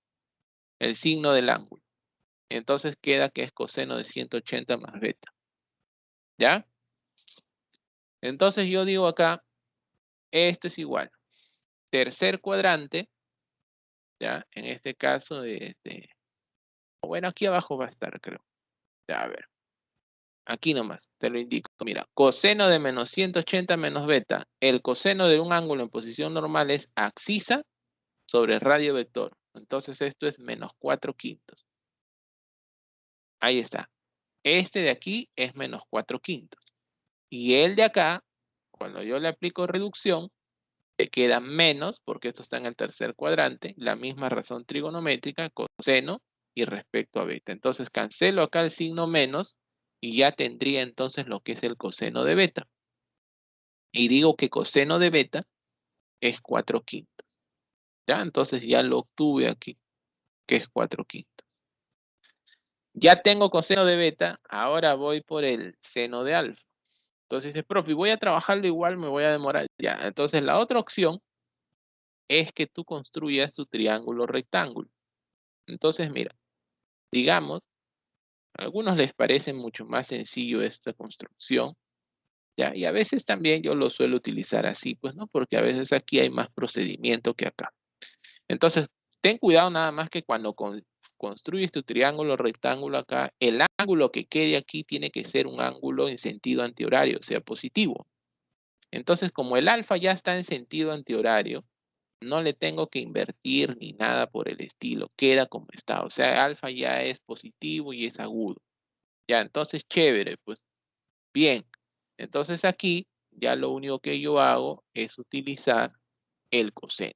del ángulo. Entonces queda que es coseno de 180 más beta. ¿Ya? Entonces yo digo acá, esto es igual. tercer cuadrante, ya, en este caso, bueno, aquí abajo va a estar, creo. Ya, a ver, aquí nomás, te lo indico. Mira, coseno de menos 180 menos beta. El coseno de un ángulo en posición normal es abscisa sobre radio vector. Entonces esto es menos 4/5. Ahí está. Este de aquí es menos 4/5. Y el de acá, cuando yo le aplico reducción, te queda menos, porque esto está en el tercer cuadrante, la misma razón trigonométrica, coseno y respecto a beta. Entonces cancelo acá el signo menos y ya tendría entonces lo que es el coseno de beta. Y digo que coseno de beta es 4/5. ¿Ya? Entonces ya lo obtuve aquí, que es 4/5. Ya tengo coseno de beta, ahora voy por el seno de alfa. Entonces dices, profe, voy a trabajarlo igual, me voy a demorar. Ya, entonces la otra opción es que tú construyas tu triángulo rectángulo. Entonces, mira, digamos, a algunos les parece mucho más sencillo esta construcción, ¿ya? Y a veces también yo lo suelo utilizar así, pues, ¿no? Porque a veces aquí hay más procedimiento que acá. Entonces, ten cuidado nada más que cuando construyes tu triángulo rectángulo acá, el ángulo que quede aquí tiene que ser un ángulo en sentido antihorario, o sea, positivo. Entonces, como el alfa ya está en sentido antihorario, no le tengo que invertir ni nada por el estilo, queda como está. O sea, alfa ya es positivo y es agudo. Ya, entonces chévere, pues bien. Entonces aquí ya lo único que yo hago es utilizar el coseno.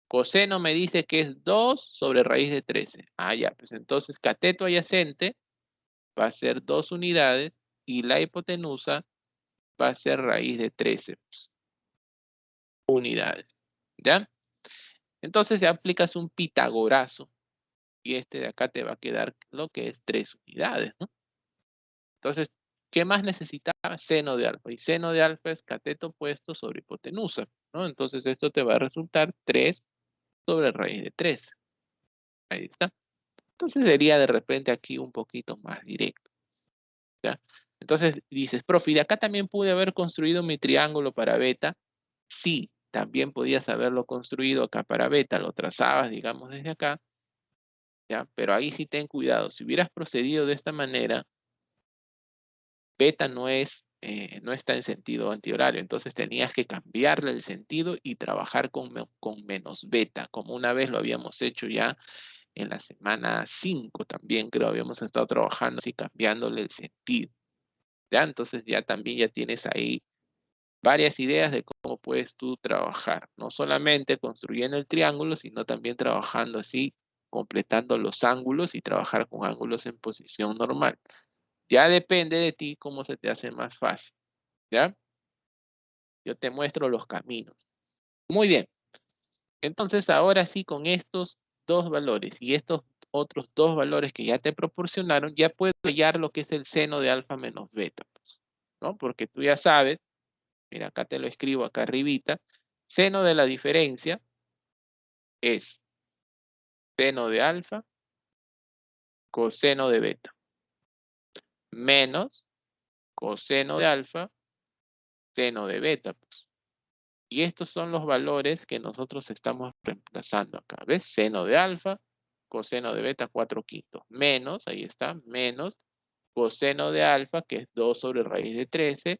Coseno me dice que es 2 sobre raíz de 13. Ah, ya, pues entonces cateto adyacente va a ser 2 unidades y la hipotenusa va a ser raíz de 13 unidades. ¿Ya? Entonces ya aplicas un pitagorazo y este de acá te va a quedar lo que es 3 unidades, ¿no? Entonces, ¿qué más necesitaba? Seno de alfa. Y seno de alfa es cateto opuesto sobre hipotenusa, ¿no? Entonces esto te va a resultar 3 sobre raíz de 3. Ahí está. Entonces sería de repente aquí un poquito más directo, ¿ya? Entonces dices, profe, ¿y de acá también pude haber construido mi triángulo para beta? Sí, también podías haberlo construido acá para beta, lo trazabas, digamos, desde acá, ¿ya? Pero ahí sí ten cuidado. Si hubieras procedido de esta manera, beta no está en sentido antihorario, entonces tenías que cambiarle el sentido y trabajar con menos beta, como una vez lo habíamos hecho ya en la semana 5 también, creo, habíamos estado trabajando así, cambiándole el sentido, ¿ya? Entonces ya también ya tienes ahí varias ideas de cómo puedes tú trabajar, no solamente construyendo el triángulo, sino también trabajando así, completando los ángulos y trabajar con ángulos en posición normal. Ya depende de ti cómo se te hace más fácil, ¿ya? Yo te muestro los caminos. Muy bien. Entonces, ahora sí, con estos dos valores y estos otros dos valores que ya te proporcionaron, ya puedes hallar lo que es el seno de alfa menos beta, pues, ¿no? Porque tú ya sabes, mira, acá te lo escribo acá arribita, seno de la diferencia es seno de alfa coseno de beta menos coseno de alfa seno de beta, pues. Y estos son los valores que nosotros estamos reemplazando acá. ¿Ves? Seno de alfa, coseno de beta 4/5. Menos, ahí está, menos coseno de alfa, que es 2 sobre raíz de 13,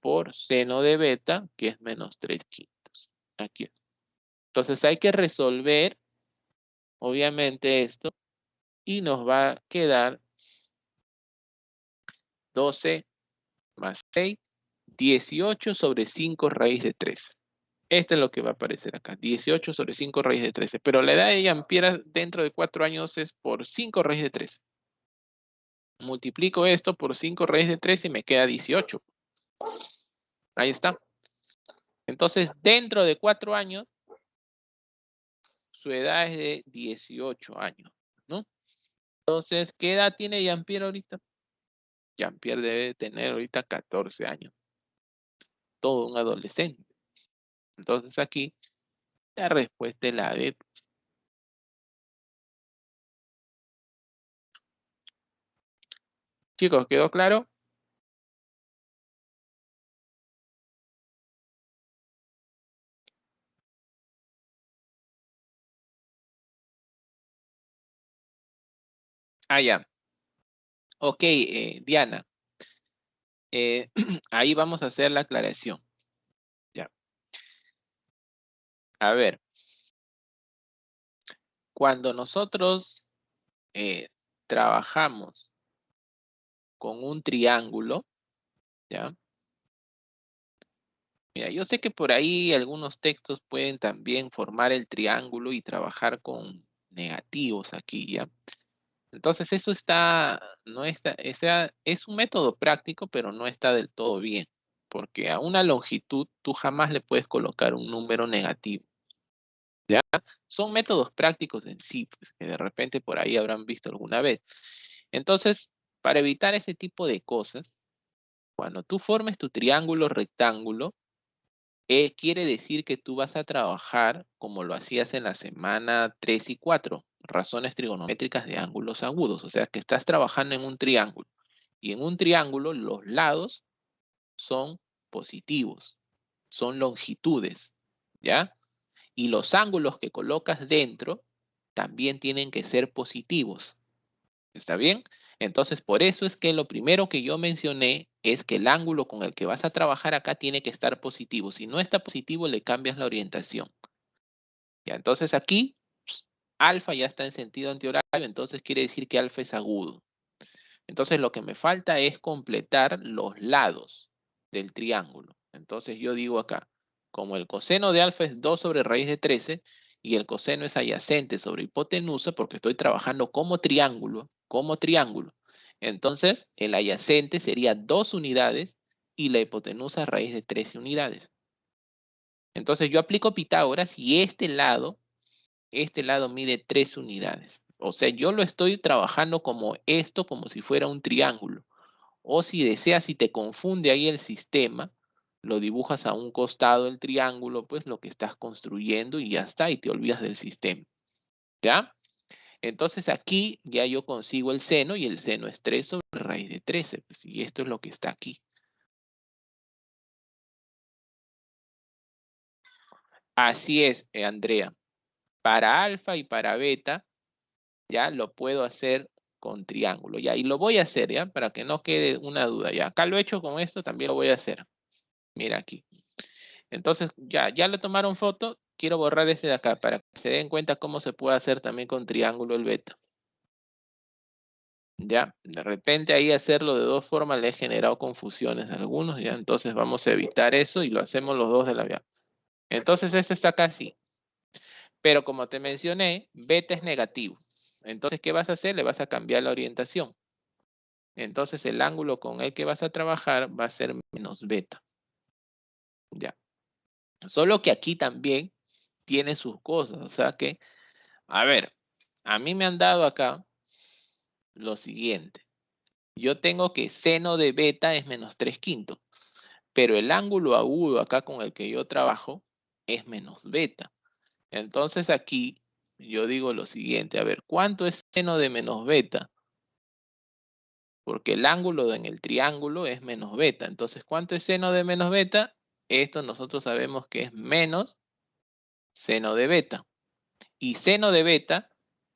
por seno de beta, que es menos 3/5. Aquí está. Entonces hay que resolver, obviamente, esto, y nos va a quedar 12 más 6, 18 sobre 5 raíz de 13. Esto es lo que va a aparecer acá, 18 sobre 5 raíz de 13. Pero la edad de Ampere dentro de 4 años es por 5 raíz de 13. Multiplico esto por 5 raíz de 13 y me queda 18. Ahí está. Entonces, dentro de 4 años, su edad es de 18 años, ¿no? Entonces, ¿qué edad tiene Jean-Pierre ahorita? Jean-Pierre debe tener ahorita 14 años. Todo un adolescente. Entonces, aquí, la respuesta es la D. Chicos, ¿quedó claro? Ah, ya. Ok, Diana. Ahí vamos a hacer la aclaración. Ya. A ver, cuando nosotros trabajamos con un triángulo, ¿ya? Mira, yo sé que por ahí algunos textos pueden también formar el triángulo y trabajar con negativos aquí, ¿ya? Entonces eso no está, es un método práctico, pero no está del todo bien, porque a una longitud tú jamás le puedes colocar un número negativo, ¿ya? Son métodos prácticos en sí, pues, que de repente por ahí habrán visto alguna vez. Entonces, para evitar ese tipo de cosas, cuando tú formes tu triángulo rectángulo, quiere decir que tú vas a trabajar como lo hacías en la semana 3 y 4, razones trigonométricas de ángulos agudos, o sea que estás trabajando en un triángulo. Y en un triángulo los lados son positivos, son longitudes, ¿ya? Y los ángulos que colocas dentro también tienen que ser positivos. ¿Está bien? Entonces, por eso es que lo primero que yo mencioné es que el ángulo con el que vas a trabajar acá tiene que estar positivo. Si no está positivo, le cambias la orientación. Ya, entonces aquí, alfa ya está en sentido antihorario, entonces quiere decir que alfa es agudo. Entonces, lo que me falta es completar los lados del triángulo. Entonces, yo digo acá, como el coseno de alfa es 2 sobre raíz de 13 y el coseno es adyacente sobre hipotenusa, porque estoy trabajando como triángulo. Entonces, el adyacente sería 2 unidades y la hipotenusa raíz de 13 unidades. Entonces, yo aplico Pitágoras y este lado mide 3 unidades. O sea, yo lo estoy trabajando como esto, como si fuera un triángulo. O si deseas, si te confunde ahí el sistema, lo dibujas a un costado del triángulo, pues lo que estás construyendo y ya está, y te olvidas del sistema. ¿Ya? Entonces aquí ya yo consigo el seno y el seno es 3 sobre raíz de 13. Pues, y esto es lo que está aquí. Así es, Andrea. Para alfa y para beta, ya lo puedo hacer con triángulo, ya, y lo voy a hacer, ya, para que no quede una duda, ya. Acá lo he hecho con esto, también lo voy a hacer. Mira aquí. Entonces, ya le tomaron foto, quiero borrar ese de acá para que se den cuenta cómo se puede hacer también con triángulo el beta. Ya, de repente ahí hacerlo de dos formas le he generado confusiones a algunos, ya, entonces vamos a evitar eso y lo hacemos los dos de la vía. Entonces este está acá así, pero como te mencioné, beta es negativo. Entonces, ¿qué vas a hacer? Le vas a cambiar la orientación. Entonces el ángulo con el que vas a trabajar va a ser menos beta. Ya. Solo que aquí también tiene sus cosas. O sea que, a ver, a mí me han dado acá lo siguiente. Yo tengo que seno de beta es menos 3 quintos. Pero el ángulo agudo acá con el que yo trabajo es menos beta. Entonces aquí yo digo lo siguiente. A ver, ¿cuánto es seno de menos beta? Porque el ángulo en el triángulo es menos beta. Entonces, ¿cuánto es seno de menos beta? Esto nosotros sabemos que es menos seno de beta. Y seno de beta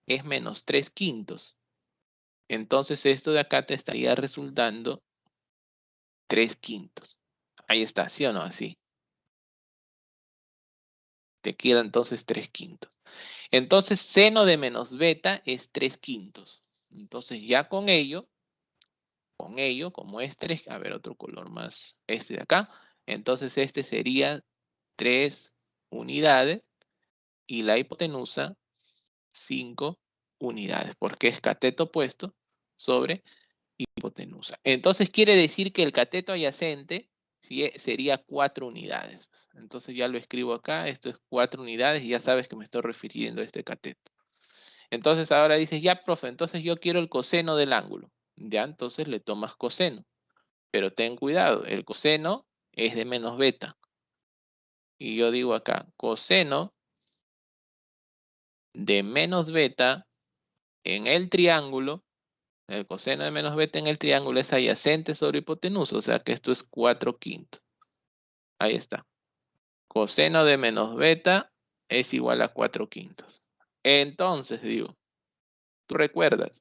es menos 3 quintos. Entonces, esto de acá te estaría resultando 3 quintos. Ahí está, ¿sí o no? Así. Te queda entonces 3 quintos. Entonces, seno de menos beta es 3 quintos. Entonces, ya con ello, como es 3, a ver, otro color más, este de acá. Entonces, este sería 3 unidades y la hipotenusa 5 unidades, porque es cateto opuesto sobre hipotenusa. Entonces, quiere decir que el cateto adyacente sería 4 unidades. Entonces, ya lo escribo acá, esto es 4 unidades y ya sabes que me estoy refiriendo a este cateto. Entonces, ahora dices, ya, profe, entonces yo quiero el coseno del ángulo. Ya, entonces le tomas coseno. Pero ten cuidado, el coseno es de menos beta. Y yo digo acá, coseno de menos beta en el triángulo, el coseno de menos beta en el triángulo es adyacente sobre hipotenusa, o sea que esto es 4 quintos. Ahí está. Coseno de menos beta es igual a 4 quintos. Entonces digo, tú recuerdas,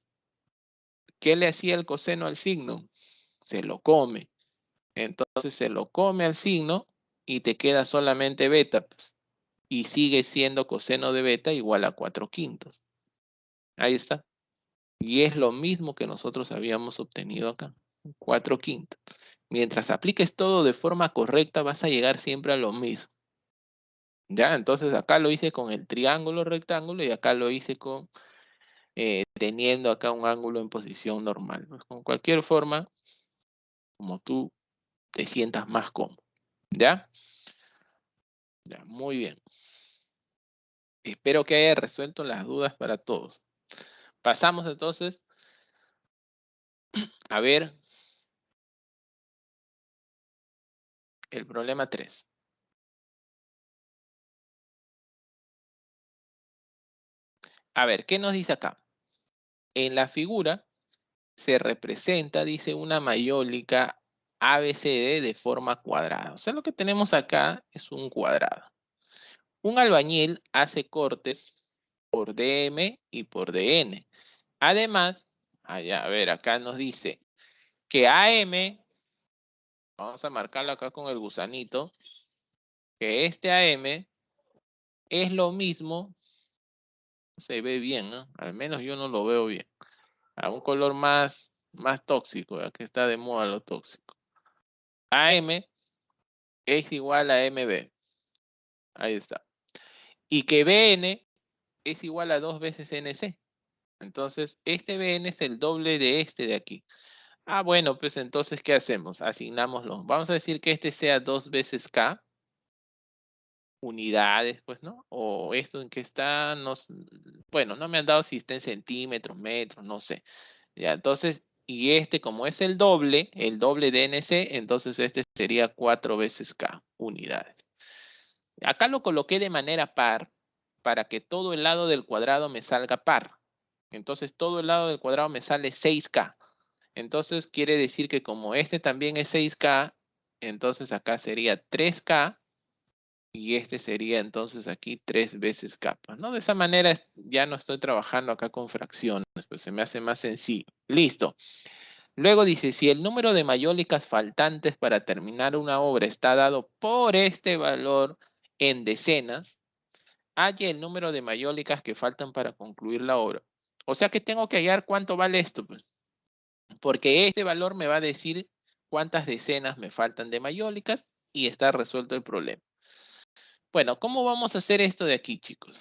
¿Qué le hacía el coseno al signo? Se lo come. Entonces se lo come al signo y te queda solamente beta, pues. Y sigue siendo coseno de beta igual a 4/5. Ahí está. Y es lo mismo que nosotros habíamos obtenido acá. 4/5. Mientras apliques todo de forma correcta, vas a llegar siempre a lo mismo. Ya, entonces acá lo hice con el triángulo rectángulo y acá lo hice con teniendo acá un ángulo en posición normal. Pues con cualquier forma, como tú te sientas más cómodo. ¿Ya? Ya, muy bien. Espero que haya resuelto las dudas para todos. Pasamos entonces a ver el problema 3. A ver, ¿qué nos dice acá? En la figura se representa, dice, una mayólica ABCD de forma cuadrada. O sea, lo que tenemos acá es un cuadrado. Un albañil hace cortes por DM y por DN. Además, a ver, acá nos dice que AM, vamos a marcarlo acá con el gusanito, que este AM es lo mismo, se ve bien, ¿no? Al menos yo no lo veo bien. A un color más tóxico, ya que está de moda lo tóxico. AM es igual a MB. Ahí está. Y que BN es igual a 2 veces NC. Entonces, este BN es el doble de este de aquí. Ah, bueno, pues entonces, ¿qué hacemos? Asignamoslo. Vamos a decir que este sea 2 veces K, unidades, pues, ¿no? O esto en que está, no, bueno, no me han dado si está en centímetros, metros, no sé. Ya, entonces, y este como es el doble de NC, entonces este sería 4 veces K, unidades. Acá lo coloqué de manera par para que todo el lado del cuadrado me salga par. Entonces todo el lado del cuadrado me sale 6K. Entonces quiere decir que como este también es 6K, entonces acá sería 3K y este sería entonces aquí 3 veces K. ¿No? De esa manera ya no estoy trabajando acá con fracciones, pues se me hace más sencillo. Listo. Luego dice, si el número de mayólicas faltantes para terminar una obra está dado por este valor en decenas, halle el número de mayólicas que faltan para concluir la obra. O sea que tengo que hallar cuánto vale esto, pues. Porque este valor me va a decir cuántas decenas me faltan de mayólicas y está resuelto el problema. Bueno, ¿cómo vamos a hacer esto de aquí, chicos?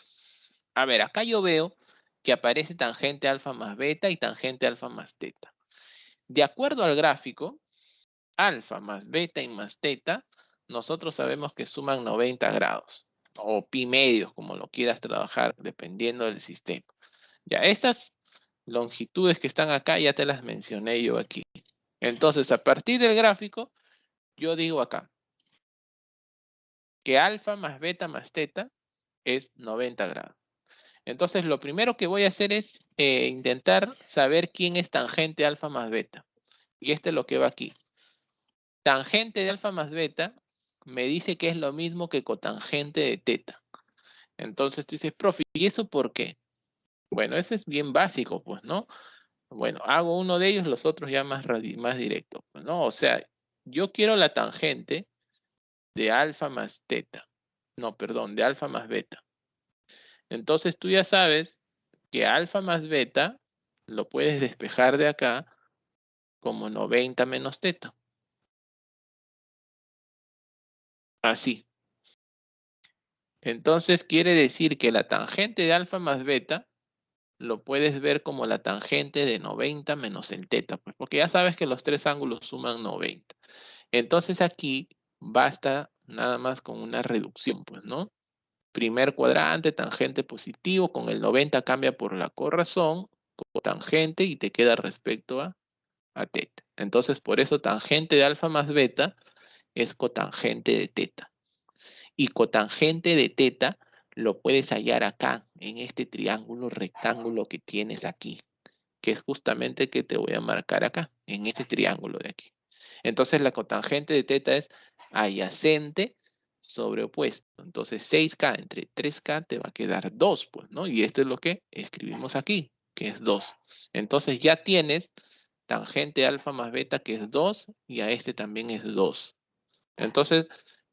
A ver, acá yo veo que aparece tangente alfa más beta y tangente alfa más teta. De acuerdo al gráfico, alfa más beta y más teta, nosotros sabemos que suman 90 grados, o pi medios, como lo quieras trabajar, dependiendo del sistema. Ya, estas longitudes que están acá ya te las mencioné yo aquí. Entonces, a partir del gráfico, yo digo acá que alfa más beta más teta es 90 grados. Entonces, lo primero que voy a hacer es intentar saber quién es tangente alfa más beta. Y este es lo que va aquí. Tangente de alfa más beta me dice que es lo mismo que cotangente de teta. Entonces tú dices, profe, ¿y eso por qué? Bueno, eso es bien básico, pues, ¿no? Bueno, hago uno de ellos, los otros ya más directo, pues, ¿no? O sea, yo quiero la tangente de alfa más teta. No, perdón, de alfa más beta. Entonces tú ya sabes que alfa más beta lo puedes despejar de acá como 90 menos teta. Así. Entonces quiere decir que la tangente de alfa más beta lo puedes ver como la tangente de 90 menos el teta, pues porque ya sabes que los tres ángulos suman 90. Entonces aquí basta nada más con una reducción, pues, ¿no? Primer cuadrante, tangente positivo, con el 90 cambia por la corrazón, cotangente y te queda respecto a teta. Entonces por eso tangente de alfa más beta es cotangente de teta. Y cotangente de teta lo puedes hallar acá, en este triángulo rectángulo que tienes aquí, que es justamente el que te voy a marcar acá, en este triángulo de aquí. Entonces la cotangente de teta es adyacente sobre opuesto. Entonces 6K entre 3K te va a quedar 2, pues, ¿no? Y esto es lo que escribimos aquí, que es 2. Entonces ya tienes tangente de alfa más beta, que es 2, y a este también es 2. Entonces,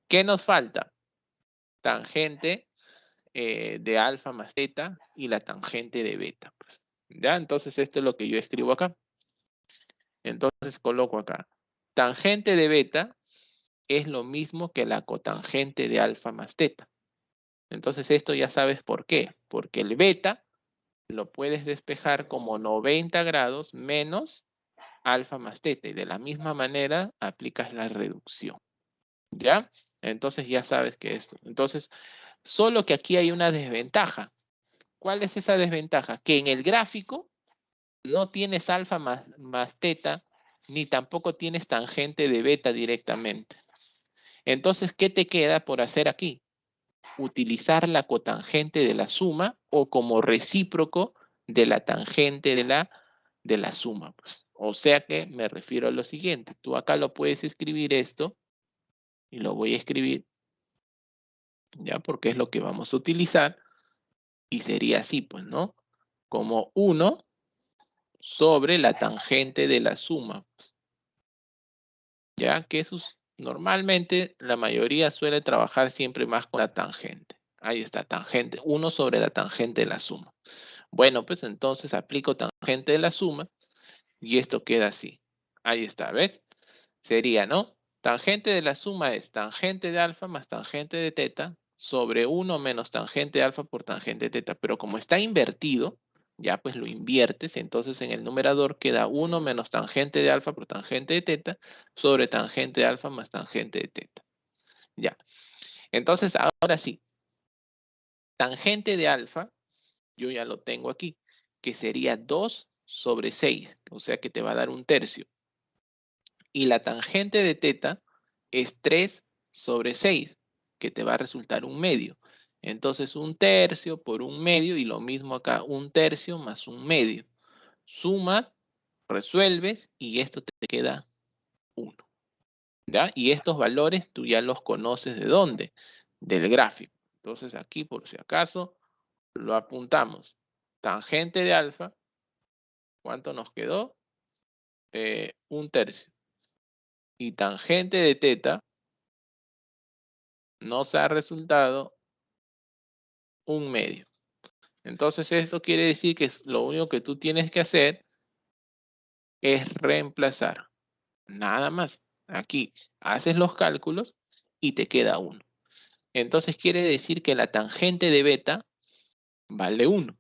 ¿qué nos falta? Tangente de alfa más beta y la tangente de beta. Pues. ¿Ya? Entonces, esto es lo que yo escribo acá. Entonces, coloco acá. Tangente de beta es lo mismo que la cotangente de alfa más teta. Entonces, esto ya sabes por qué. Porque el beta lo puedes despejar como 90 grados menos alfa más teta. Y de la misma manera aplicas la reducción. ¿Ya? Entonces ya sabes que esto. Entonces, solo que aquí hay una desventaja. ¿Cuál es esa desventaja? Que en el gráfico no tienes alfa más teta, ni tampoco tienes tangente de beta directamente. Entonces, ¿qué te queda por hacer aquí? Utilizar la cotangente de la suma o como recíproco de la tangente de la suma. Pues. O sea que me refiero a lo siguiente. Tú acá lo puedes escribir esto y lo voy a escribir, ya porque es lo que vamos a utilizar y sería así, pues, ¿no? Como 1 sobre la tangente de la suma. Ya que eso normalmente la mayoría suele trabajar siempre más con la tangente. Ahí está, tangente, 1 sobre la tangente de la suma. Bueno, pues entonces aplico tangente de la suma y esto queda así. Ahí está, ¿ves? Sería, ¿no? Tangente de la suma es tangente de alfa más tangente de teta sobre 1 menos tangente de alfa por tangente de teta. Pero como está invertido, ya pues lo inviertes, entonces en el numerador queda 1 menos tangente de alfa por tangente de teta sobre tangente de alfa más tangente de teta. Ya. Entonces ahora sí, tangente de alfa, yo ya lo tengo aquí, que sería 2 sobre 6, o sea que te va a dar 1/3. Y la tangente de teta es 3 sobre 6, que te va a resultar 1/2. Entonces 1/3 por 1/2 y lo mismo acá, 1/3 más 1/2. Sumas, resuelves y esto te queda 1. ¿Ya? Y estos valores tú ya los conoces ¿de dónde? Del gráfico. Entonces aquí por si acaso lo apuntamos. Tangente de alfa, ¿cuánto nos quedó? 1/3. Y tangente de teta nos ha resultado 1/2. Entonces esto quiere decir que lo único que tú tienes que hacer es reemplazar. Nada más. Aquí haces los cálculos y te queda 1. Entonces quiere decir que la tangente de beta vale 1.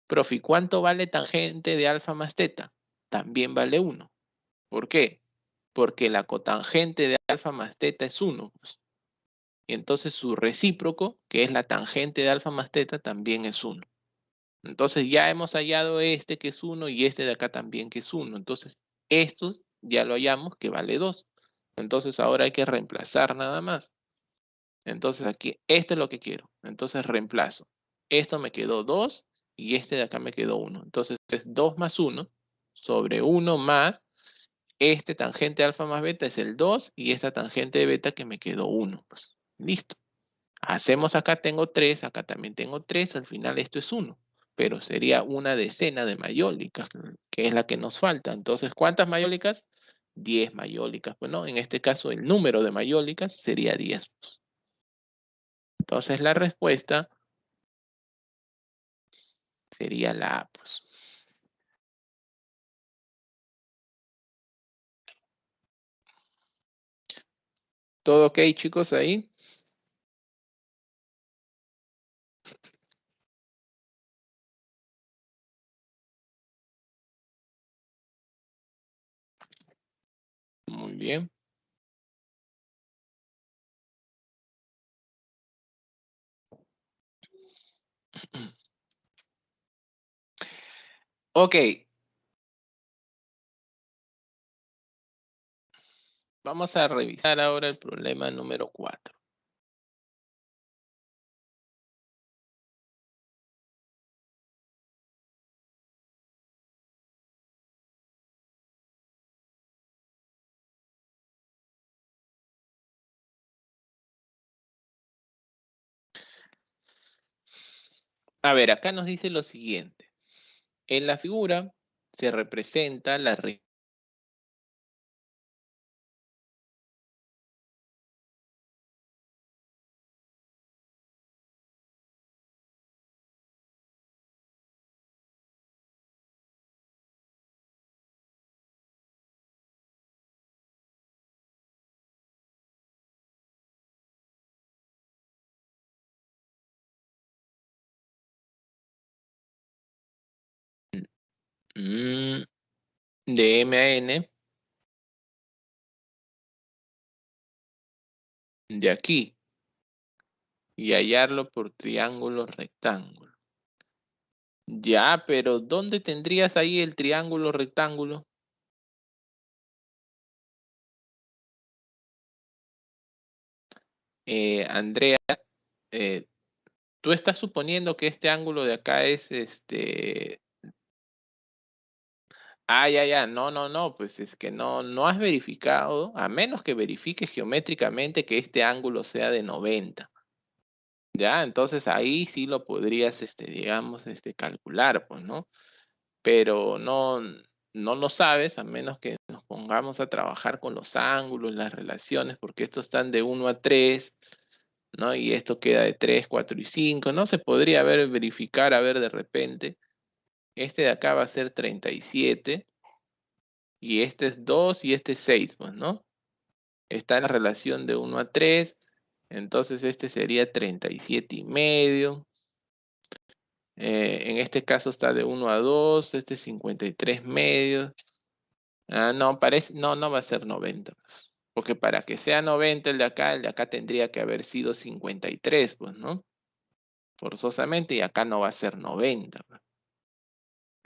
Profe, ¿cuánto vale tangente de alfa más teta? También vale 1. ¿Por qué? Porque la cotangente de alfa más teta es 1. Pues. Y entonces su recíproco, que es la tangente de alfa más teta, también es 1. Entonces ya hemos hallado este que es 1 y este de acá también que es 1. Entonces estos ya lo hallamos que vale 2. Entonces ahora hay que reemplazar nada más. Entonces aquí, esto es lo que quiero. Entonces reemplazo. Esto me quedó 2 y este de acá me quedó 1. Entonces es 2 más 1 sobre 1 más este tangente alfa más beta es el 2 y esta tangente de beta que me quedó 1. Pues, listo. Hacemos acá, tengo 3, acá también tengo 3, al final esto es 1. Pero sería una decena de mayólicas, que es la que nos falta. Entonces, ¿cuántas mayólicas? 10 mayólicas. Bueno, en este caso el número de mayólicas sería 10. Entonces la respuesta sería la A. Pues. ¿Todo ok, chicos, ahí? Muy bien. Ok. Vamos a revisar ahora el problema número 4. A ver, acá nos dice lo siguiente. En la figura se representa la de M a N de aquí y hallarlo por triángulo rectángulo. Ya, pero ¿dónde tendrías ahí el triángulo rectángulo? Andrea, eh, tú estás suponiendo que este ángulo de acá es ya, no, pues es que no has verificado, a menos que verifiques geométricamente que este ángulo sea de 90. Ya, entonces ahí sí lo podrías, digamos, calcular, pues, ¿no? Pero no lo sabes a menos que nos pongamos a trabajar con los ángulos, las relaciones, porque estos están de 1 a 3, ¿no? Y esto queda de 3, 4 y 5, ¿no? Se podría verificar, a ver, de repente, este de acá va a ser 37, y este es 2 y este es 6, pues, ¿no? Está en la relación de 1 a 3, entonces este sería 37,5. En este caso está de 1 a 2, este es 53 medios. No, no va a ser 90. Porque para que sea 90 el de acá tendría que haber sido 53, pues, ¿no? Forzosamente, y acá no va a ser 90. Pues.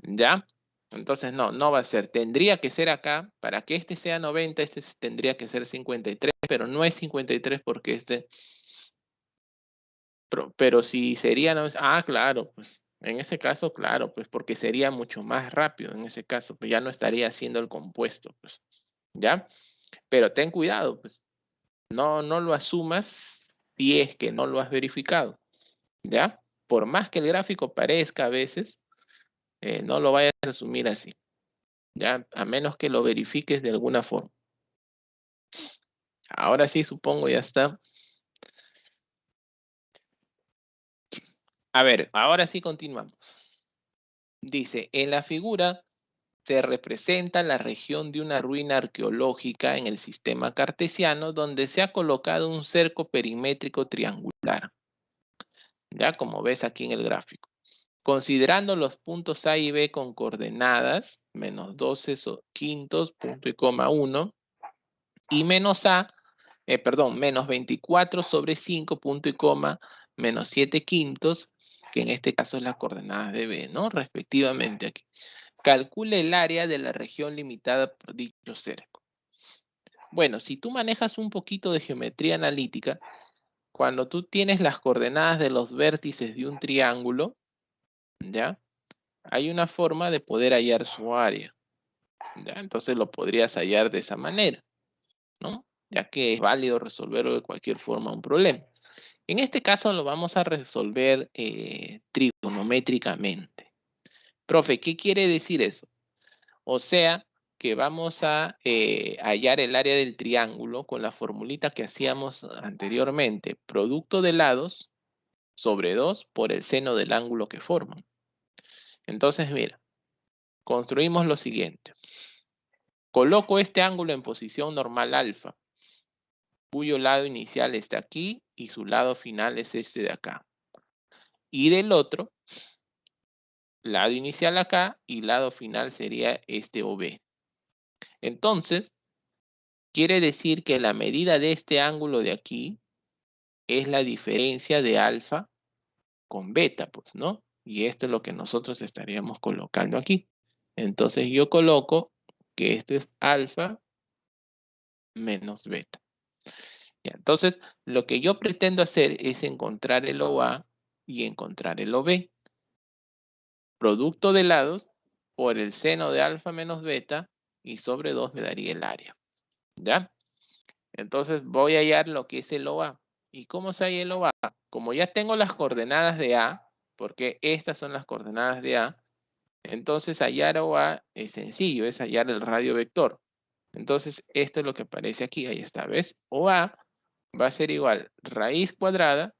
¿Ya? Entonces no va a ser. Tendría que ser acá, para que este sea 90, este tendría que ser 53, pero no es 53 porque pero si sería, claro, pues, en ese caso, claro, pues, porque sería mucho más rápido en ese caso, pues ya no estaría haciendo el compuesto, pues, ¿ya? Pero ten cuidado, pues, no lo asumas si es que no lo has verificado, ¿ya? Por más que el gráfico parezca a veces, no lo vayas a asumir así, ¿ya? A menos que lo verifiques de alguna forma. Ahora sí, supongo ya está. A ver, ahora sí continuamos. Dice, en la figura se representa la región de una ruina arqueológica en el sistema cartesiano donde se ha colocado un cerco perimétrico triangular, ya como ves aquí en el gráfico. Considerando los puntos A y B con coordenadas, menos 12 quintos, punto y coma 1, y menos menos 24 sobre 5, punto y coma, menos 7 quintos, que en este caso es las coordenadas de B, ¿no? Respectivamente aquí. Calcule el área de la región limitada por dicho cerco. Bueno, si tú manejas un poquito de geometría analítica, cuando tú tienes las coordenadas de los vértices de un triángulo, ¿ya? Hay una forma de poder hallar su área, ¿ya? Entonces lo podrías hallar de esa manera, ¿no? Ya que es válido resolverlo de cualquier forma un problema. En este caso lo vamos a resolver trigonométricamente. Profe, ¿qué quiere decir eso? O sea, que vamos a hallar el área del triángulo con la formulita que hacíamos anteriormente. Producto de lados sobre 2 por el seno del ángulo que forman. Entonces, mira, construimos lo siguiente. Coloco este ángulo en posición normal alfa, cuyo lado inicial está aquí y su lado final es este de acá. Y del otro, lado inicial acá y lado final sería este OB. Entonces, quiere decir que la medida de este ángulo de aquí es la diferencia de alfa con beta, pues, ¿no? Y esto es lo que nosotros estaríamos colocando aquí. Entonces yo coloco que esto es alfa menos beta. Ya, entonces, lo que yo pretendo hacer es encontrar el OA y encontrar el OB. Producto de lados por el seno de alfa menos beta y sobre 2 me daría el área. ¿Ya? Entonces voy a hallar lo que es el OA. ¿Y cómo se halla el OA? Como ya tengo las coordenadas de A, porque estas son las coordenadas de A, Entonces hallar OA es sencillo, es hallar el radio vector. Entonces esto es lo que aparece aquí, ahí está, ¿ves? OA va a ser igual raíz cuadrada,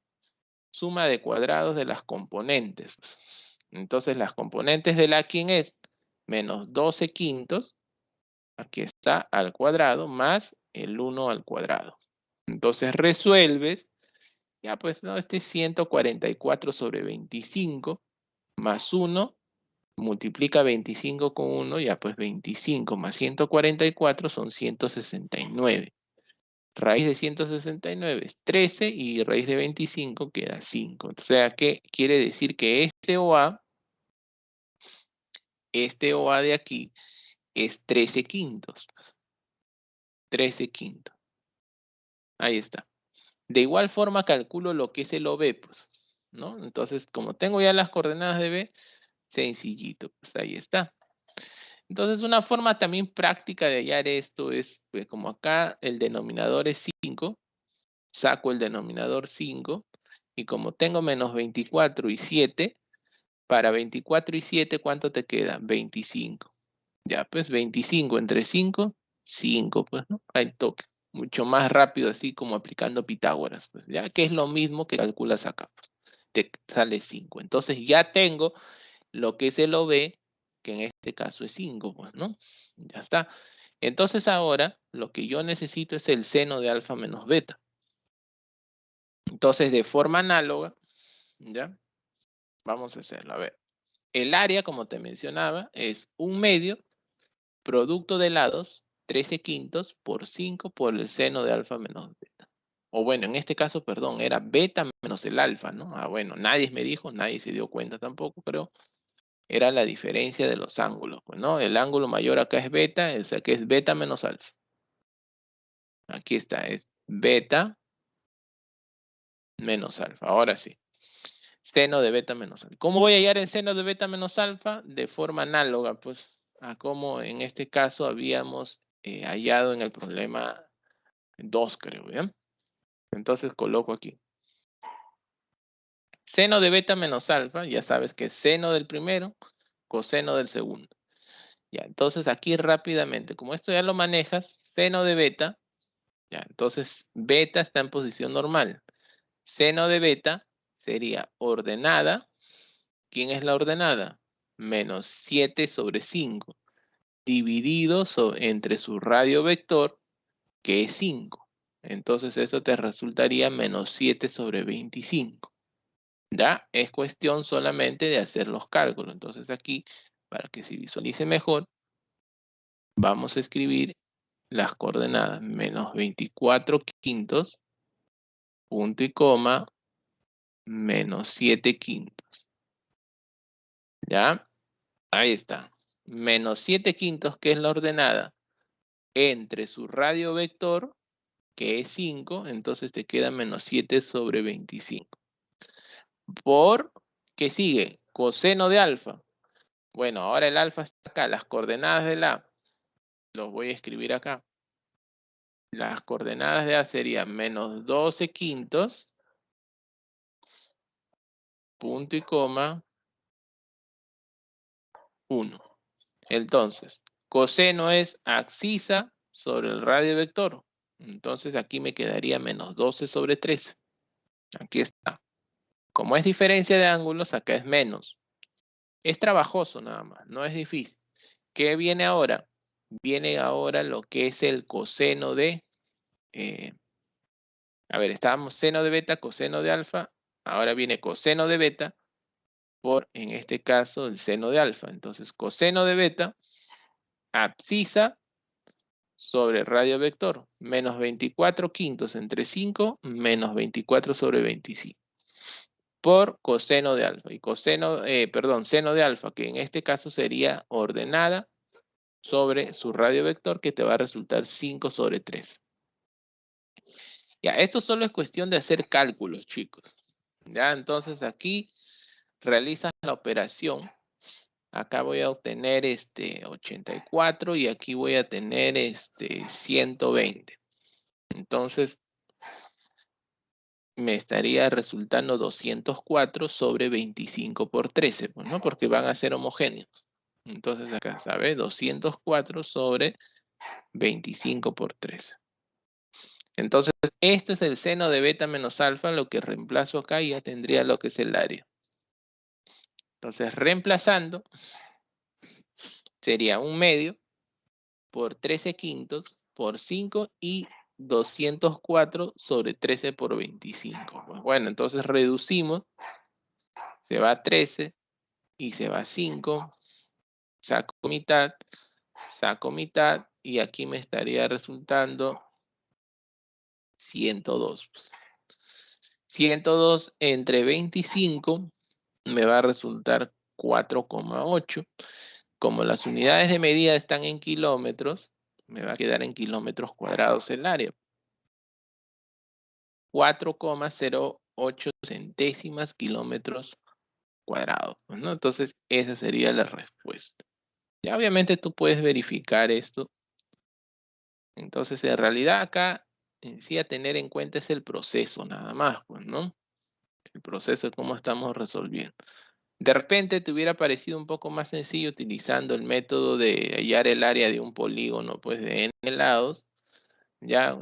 suma de cuadrados de las componentes. Entonces las componentes de la ¿quién es? Menos 12 quintos, aquí está, al cuadrado, más el 1 al cuadrado. Entonces resuelves, ya pues, ¿no? Este es 144 sobre 25, más 1, multiplica 25 con 1, ya pues 25 más 144 son 169. Raíz de 169 es 13 y raíz de 25 queda 5. O sea, ¿qué quiere decir? Que este OA de aquí es 13 quintos. 13 quintos. Ahí está. De igual forma calculo lo que es el OB, pues, ¿no? Entonces, como tengo ya las coordenadas de B, sencillito, pues ahí está. Entonces, una forma también práctica de hallar esto es, pues, como acá el denominador es 5, saco el denominador 5, y como tengo menos 24 y 7, para 24 y 7, ¿cuánto te queda? 25. Ya, pues 25 entre 5, 5, pues, ¿no? Ahí toque. Mucho más rápido, así como aplicando Pitágoras, pues, ya que es lo mismo que calculas acá, pues, te sale 5. Entonces ya tengo lo que es el OB, que en este caso es 5, pues, ¿no? Ya está. Entonces ahora lo que yo necesito es el seno de alfa menos beta. Entonces, de forma análoga, ¿ya? Vamos a hacerlo. A ver, el área, como te mencionaba, es 1/2 producto de lados, 13 quintos por 5 por el seno de alfa menos beta. O bueno, en este caso, perdón, era beta menos el alfa, ¿no? Ah, bueno, nadie me dijo, nadie se dio cuenta tampoco, pero era la diferencia de los ángulos, pues, ¿no? El ángulo mayor acá es beta, o sea que es beta menos alfa. Aquí está, es beta menos alfa. Ahora sí. Seno de beta menos alfa. ¿Cómo voy a hallar el seno de beta menos alfa? De forma análoga, pues, a como en este caso habíamos hallado en el problema 2, creo, ¿ya? Entonces coloco aquí. Seno de beta menos alfa, ya sabes que es seno del primero, coseno del segundo. Ya, entonces aquí rápidamente, como esto ya lo manejas, seno de beta, ya, entonces beta está en posición normal. Seno de beta sería ordenada. ¿Quién es la ordenada? Menos 7 sobre 5, dividido entre su radio vector, que es 5. Entonces eso te resultaría menos 7 sobre 25. ¿Ya? Es cuestión solamente de hacer los cálculos. Entonces aquí, para que se visualice mejor, vamos a escribir las coordenadas. Menos 24 quintos, punto y coma, menos 7 quintos. ¿Ya? Ahí está. Menos 7 quintos, que es la ordenada, entre su radio vector, que es 5, entonces te queda menos 7 sobre 25. Por, ¿qué sigue? Coseno de alfa. Bueno, ahora el alfa está acá. Las coordenadas del A, los voy a escribir acá. Las coordenadas de A serían menos 12 quintos, punto y coma, 1. Entonces, coseno es abscisa sobre el radio vector. Entonces aquí me quedaría menos 12 sobre 13. Aquí está. Como es diferencia de ángulos, acá es menos. Es trabajoso nada más, no es difícil. ¿Qué viene ahora? Viene ahora lo que es el coseno de... a ver, estábamos seno de beta, coseno de alfa. Ahora viene coseno de beta por, en este caso, el seno de alfa. Entonces, coseno de beta, abscisa sobre radio vector. Menos 24 quintos entre 5, menos 24 sobre 25. Por coseno de alfa. Y coseno, seno de alfa, que en este caso sería ordenada sobre su radio vector, que te va a resultar 5 sobre 3. Ya, esto solo es cuestión de hacer cálculos, chicos. Ya, entonces aquí realizas la operación. Acá voy a obtener 84 y aquí voy a tener 120. Entonces me estaría resultando 204 sobre 25 por 13, pues, ¿no? Porque van a ser homogéneos. Entonces acá, ¿sabe? 204 sobre 25 por 13. Entonces, esto es el seno de beta menos alfa, lo que reemplazo acá y ya tendría lo que es el área. Entonces, reemplazando, sería 1/2 por 13 quintos por 5 y 204 sobre 13 por 25. Pues bueno, entonces reducimos, se va 13 y se va 5, saco mitad y aquí me estaría resultando 102. 102 entre 25 me va a resultar 4,8. Como las unidades de medida están en kilómetros, me va a quedar en kilómetros cuadrados el área. 4,08 centésimas kilómetros cuadrados, ¿no? Entonces, esa sería la respuesta. Ya obviamente tú puedes verificar esto. Entonces, en realidad acá, en sí a tener en cuenta es el proceso nada más, pues, ¿no? El proceso de cómo estamos resolviendo. De repente te hubiera parecido un poco más sencillo utilizando el método de hallar el área de un polígono, pues de n lados, ya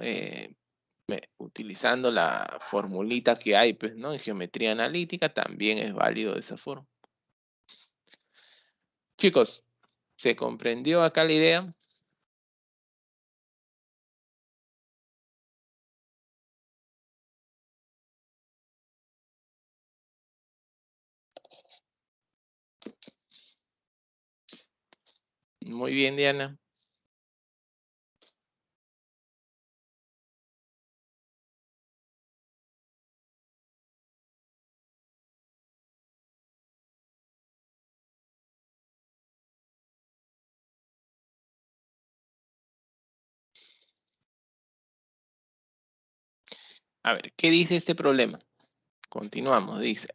utilizando la formulita que hay, pues, ¿no? En geometría analítica también es válido de esa forma. Chicos, ¿se comprendió acá la idea? Muy bien, Diana. A ver, ¿qué dice este problema? Continuamos, dice.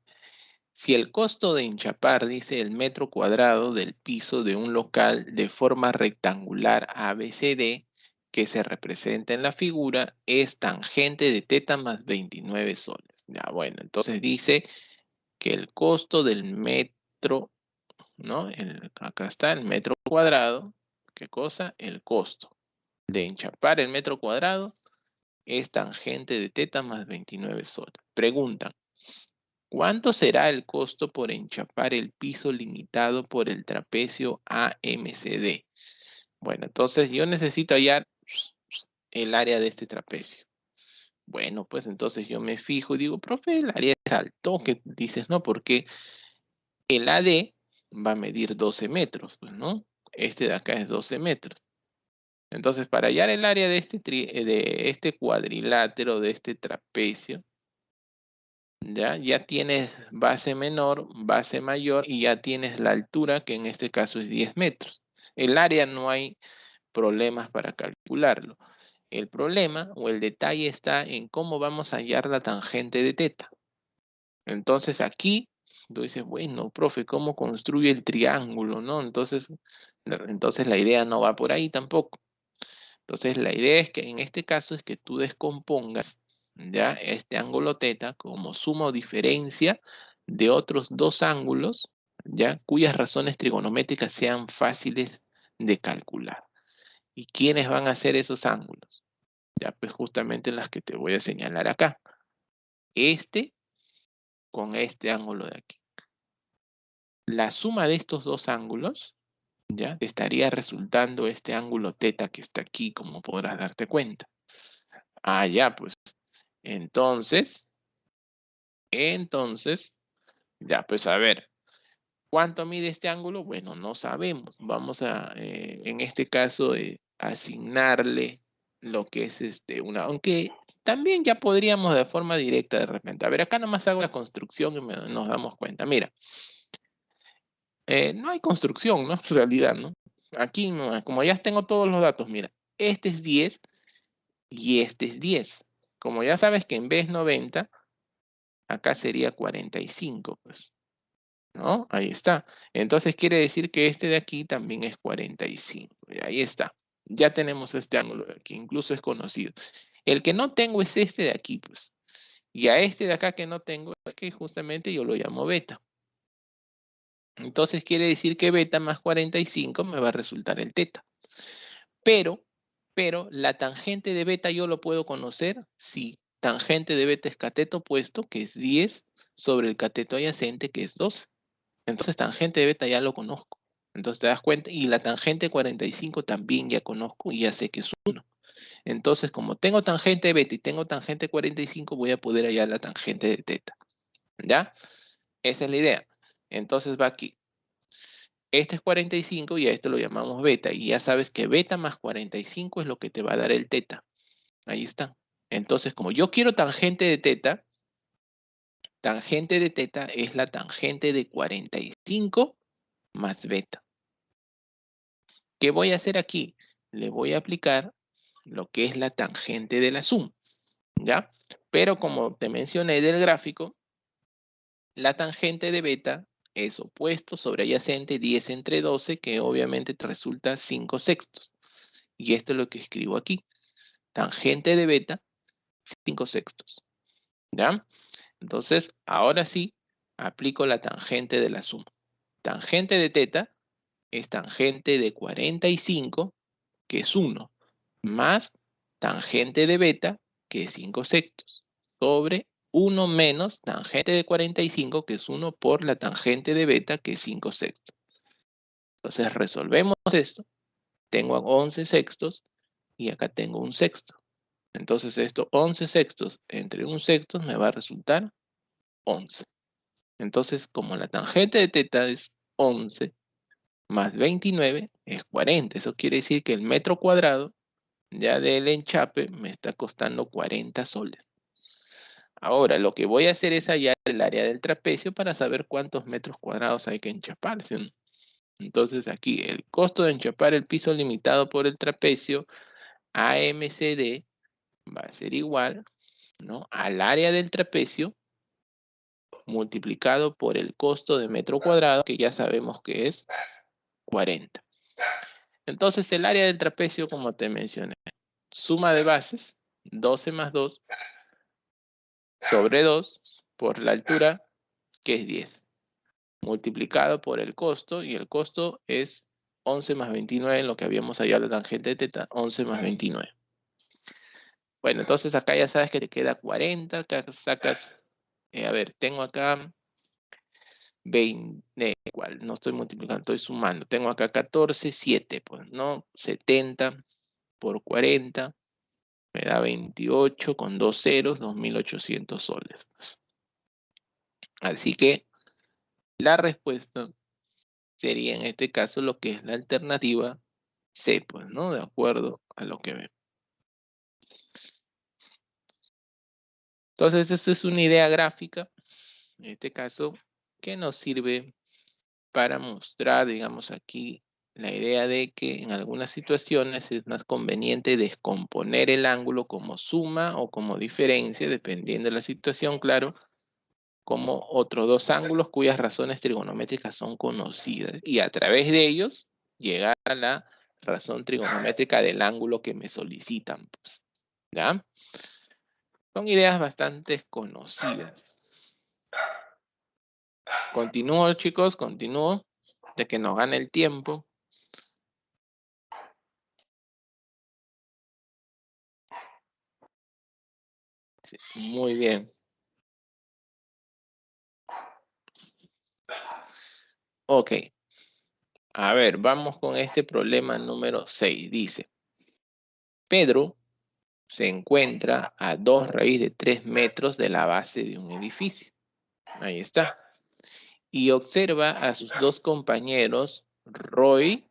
Si el costo de enchapar, dice, el metro cuadrado del piso de un local de forma rectangular ABCD, que se representa en la figura, es tangente de teta más 29 soles. Ya, bueno, entonces dice que el costo del metro, ¿no? Acá está el metro cuadrado. ¿Qué cosa? El costo de enchapar el metro cuadrado es tangente de teta más 29 soles. Preguntan, ¿cuánto será el costo por enchapar el piso limitado por el trapecio AMCD? Bueno, entonces yo necesito hallar el área de este trapecio. Bueno, pues entonces yo me fijo y digo, profe, el área es alto, que dices, no, porque el AD va a medir 12 metros, pues, ¿no? Este de acá es 12 metros. Entonces, para hallar el área de este cuadrilátero, de este trapecio, ya tienes base menor, base mayor y ya tienes la altura, que en este caso es 10 metros. El área no hay problemas para calcularlo. El problema o el detalle está en cómo vamos a hallar la tangente de teta. Entonces aquí, tú dices, bueno, profe, ¿cómo construye el triángulo, no? Entonces la idea no va por ahí tampoco. Entonces la idea es que en este caso es que tú descompongas ya este ángulo teta como suma o diferencia de otros dos ángulos, ya cuyas razones trigonométricas sean fáciles de calcular. ¿Y quiénes van a ser esos ángulos? Ya pues justamente las que te voy a señalar acá. Este con este ángulo de aquí. La suma de estos dos ángulos, ya te estaría resultando este ángulo teta que está aquí, como podrás darte cuenta. Ah, ya, pues. Entonces, ya, pues a ver, ¿cuánto mide este ángulo? Bueno, no sabemos. Vamos a, en este caso, asignarle lo que es aunque también ya podríamos de forma directa de repente. A ver, acá nomás hago la construcción y nos damos cuenta. Mira, no hay construcción, ¿no? En realidad, ¿no? Aquí, no, como ya tengo todos los datos, mira, este es 10 y este es 10. Como ya sabes que en vez 90, acá sería 45, pues, ¿no? Ahí está. Entonces quiere decir que este de aquí también es 45. Y ahí está. Ya tenemos este ángulo de aquí, incluso es conocido. El que no tengo es este de aquí, pues. Y a este de acá que no tengo, es que justamente yo lo llamo beta. Entonces quiere decir que beta más 45 me va a resultar el teta. Pero la tangente de beta yo lo puedo conocer. Sí, tangente de beta es cateto opuesto, que es 10, sobre el cateto adyacente, que es 12. Entonces tangente de beta ya lo conozco. Entonces te das cuenta, y la tangente 45 también ya conozco y ya sé que es 1. Entonces, como tengo tangente de beta y tengo tangente 45, voy a poder hallar la tangente de teta. ¿Ya? Esa es la idea. Entonces va aquí. Este es 45 y a esto lo llamamos beta. Y ya sabes que beta más 45 es lo que te va a dar el teta. Ahí está. Entonces, como yo quiero tangente de teta es la tangente de 45 más beta. ¿Qué voy a hacer aquí? Le voy a aplicar lo que es la tangente de la suma, ¿ya? Pero como te mencioné del gráfico, la tangente de beta es opuesto sobre adyacente 10 entre 12, que obviamente te resulta 5 sextos. Y esto es lo que escribo aquí. Tangente de beta, 5 sextos. ¿Ya? Entonces, ahora sí, aplico la tangente de la suma. Tangente de teta es tangente de 45, que es 1, más tangente de beta, que es 5 sextos, sobre 1 menos tangente de 45, que es 1 por la tangente de beta, que es 5 sextos. Entonces resolvemos esto. Tengo 11 sextos y acá tengo un sexto. Entonces esto 11 sextos entre un sexto me va a resultar 11. Entonces, como la tangente de teta es 11 más 29 es 40. Eso quiere decir que el metro cuadrado ya del enchape me está costando 40 soles. Ahora, lo que voy a hacer es hallar el área del trapecio para saber cuántos metros cuadrados hay que enchapar, ¿sí? Entonces aquí, el costo de enchapar el piso limitado por el trapecio AMCD va a ser igual, ¿no?, al área del trapecio multiplicado por el costo de metro cuadrado, que ya sabemos que es 40. Entonces el área del trapecio, como te mencioné, suma de bases, 12 más 2 sobre 2 por la altura, que es 10, multiplicado por el costo, y el costo es 11 más 29, en lo que habíamos hallado la tangente de teta, 11 más 29. Bueno, entonces acá ya sabes que te queda 40, acá sacas, a ver, tengo acá 20, igual, no estoy multiplicando, estoy sumando. Tengo acá 14, 7, pues, ¿no? 70 por 40, me da 28 con 2 ceros, 2.800 soles. Así que la respuesta sería en este caso lo que es la alternativa C, pues, ¿no? De acuerdo a lo que vemos. Entonces, esta es una idea gráfica, en este caso, que nos sirve para mostrar, digamos aquí, la idea de que en algunas situaciones es más conveniente descomponer el ángulo como suma o como diferencia, dependiendo de la situación, claro, como otros dos ángulos cuyas razones trigonométricas son conocidas, y a través de ellos llegar a la razón trigonométrica del ángulo que me solicitan, pues, ¿ya? Son ideas bastante conocidas. Continúo, chicos, continúo, de que nos gane el tiempo. Sí, muy bien. Ok. A ver, vamos con este problema número 6. Dice, Pedro se encuentra a 2 raíz de 3 metros de la base de un edificio. Ahí está. Y observa a sus dos compañeros, Roy,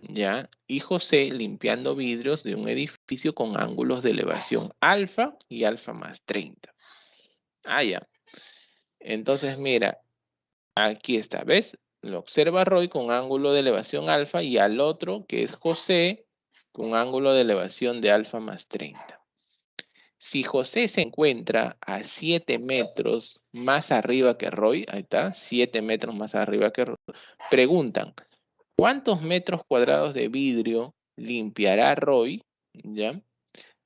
¿ya?, y José, limpiando vidrios de un edificio con ángulos de elevación alfa y alfa más 30. Ah, ya. Entonces, mira, aquí está, ¿ves? Lo observa Roy con ángulo de elevación alfa y al otro, que es José, con ángulo de elevación de alfa más 30. Si José se encuentra a 7 metros más arriba que Roy, ahí está, 7 metros más arriba que Roy, preguntan, ¿cuántos metros cuadrados de vidrio limpiará Roy, ya,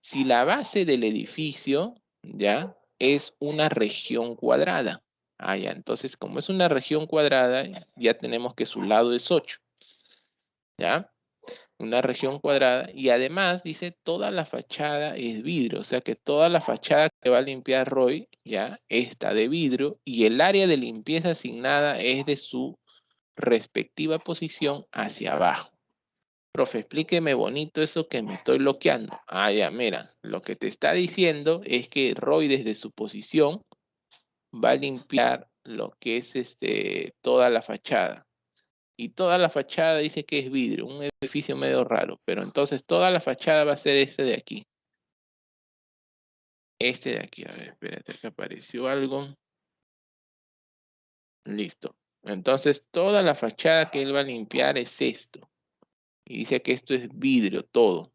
si la base del edificio, ya, es una región cuadrada? Ah, ya, entonces como es una región cuadrada, ya tenemos que su lado es 8. ¿Ya? Una región cuadrada. Y además dice toda la fachada es vidrio. O sea que toda la fachada que va a limpiar Roy, ya, está de vidrio. Y el área de limpieza asignada es de su respectiva posición hacia abajo. Profe, explíqueme bonito eso que me estoy bloqueando. Ah, ya, mira, lo que te está diciendo es que Roy desde su posición va a limpiar lo que es toda la fachada. Y toda la fachada dice que es vidrio, un edificio medio raro, pero entonces toda la fachada va a ser este de aquí. Este de aquí, a ver, espérate, que apareció algo. Listo. Entonces toda la fachada que él va a limpiar es esto. Y dice que esto es vidrio, todo.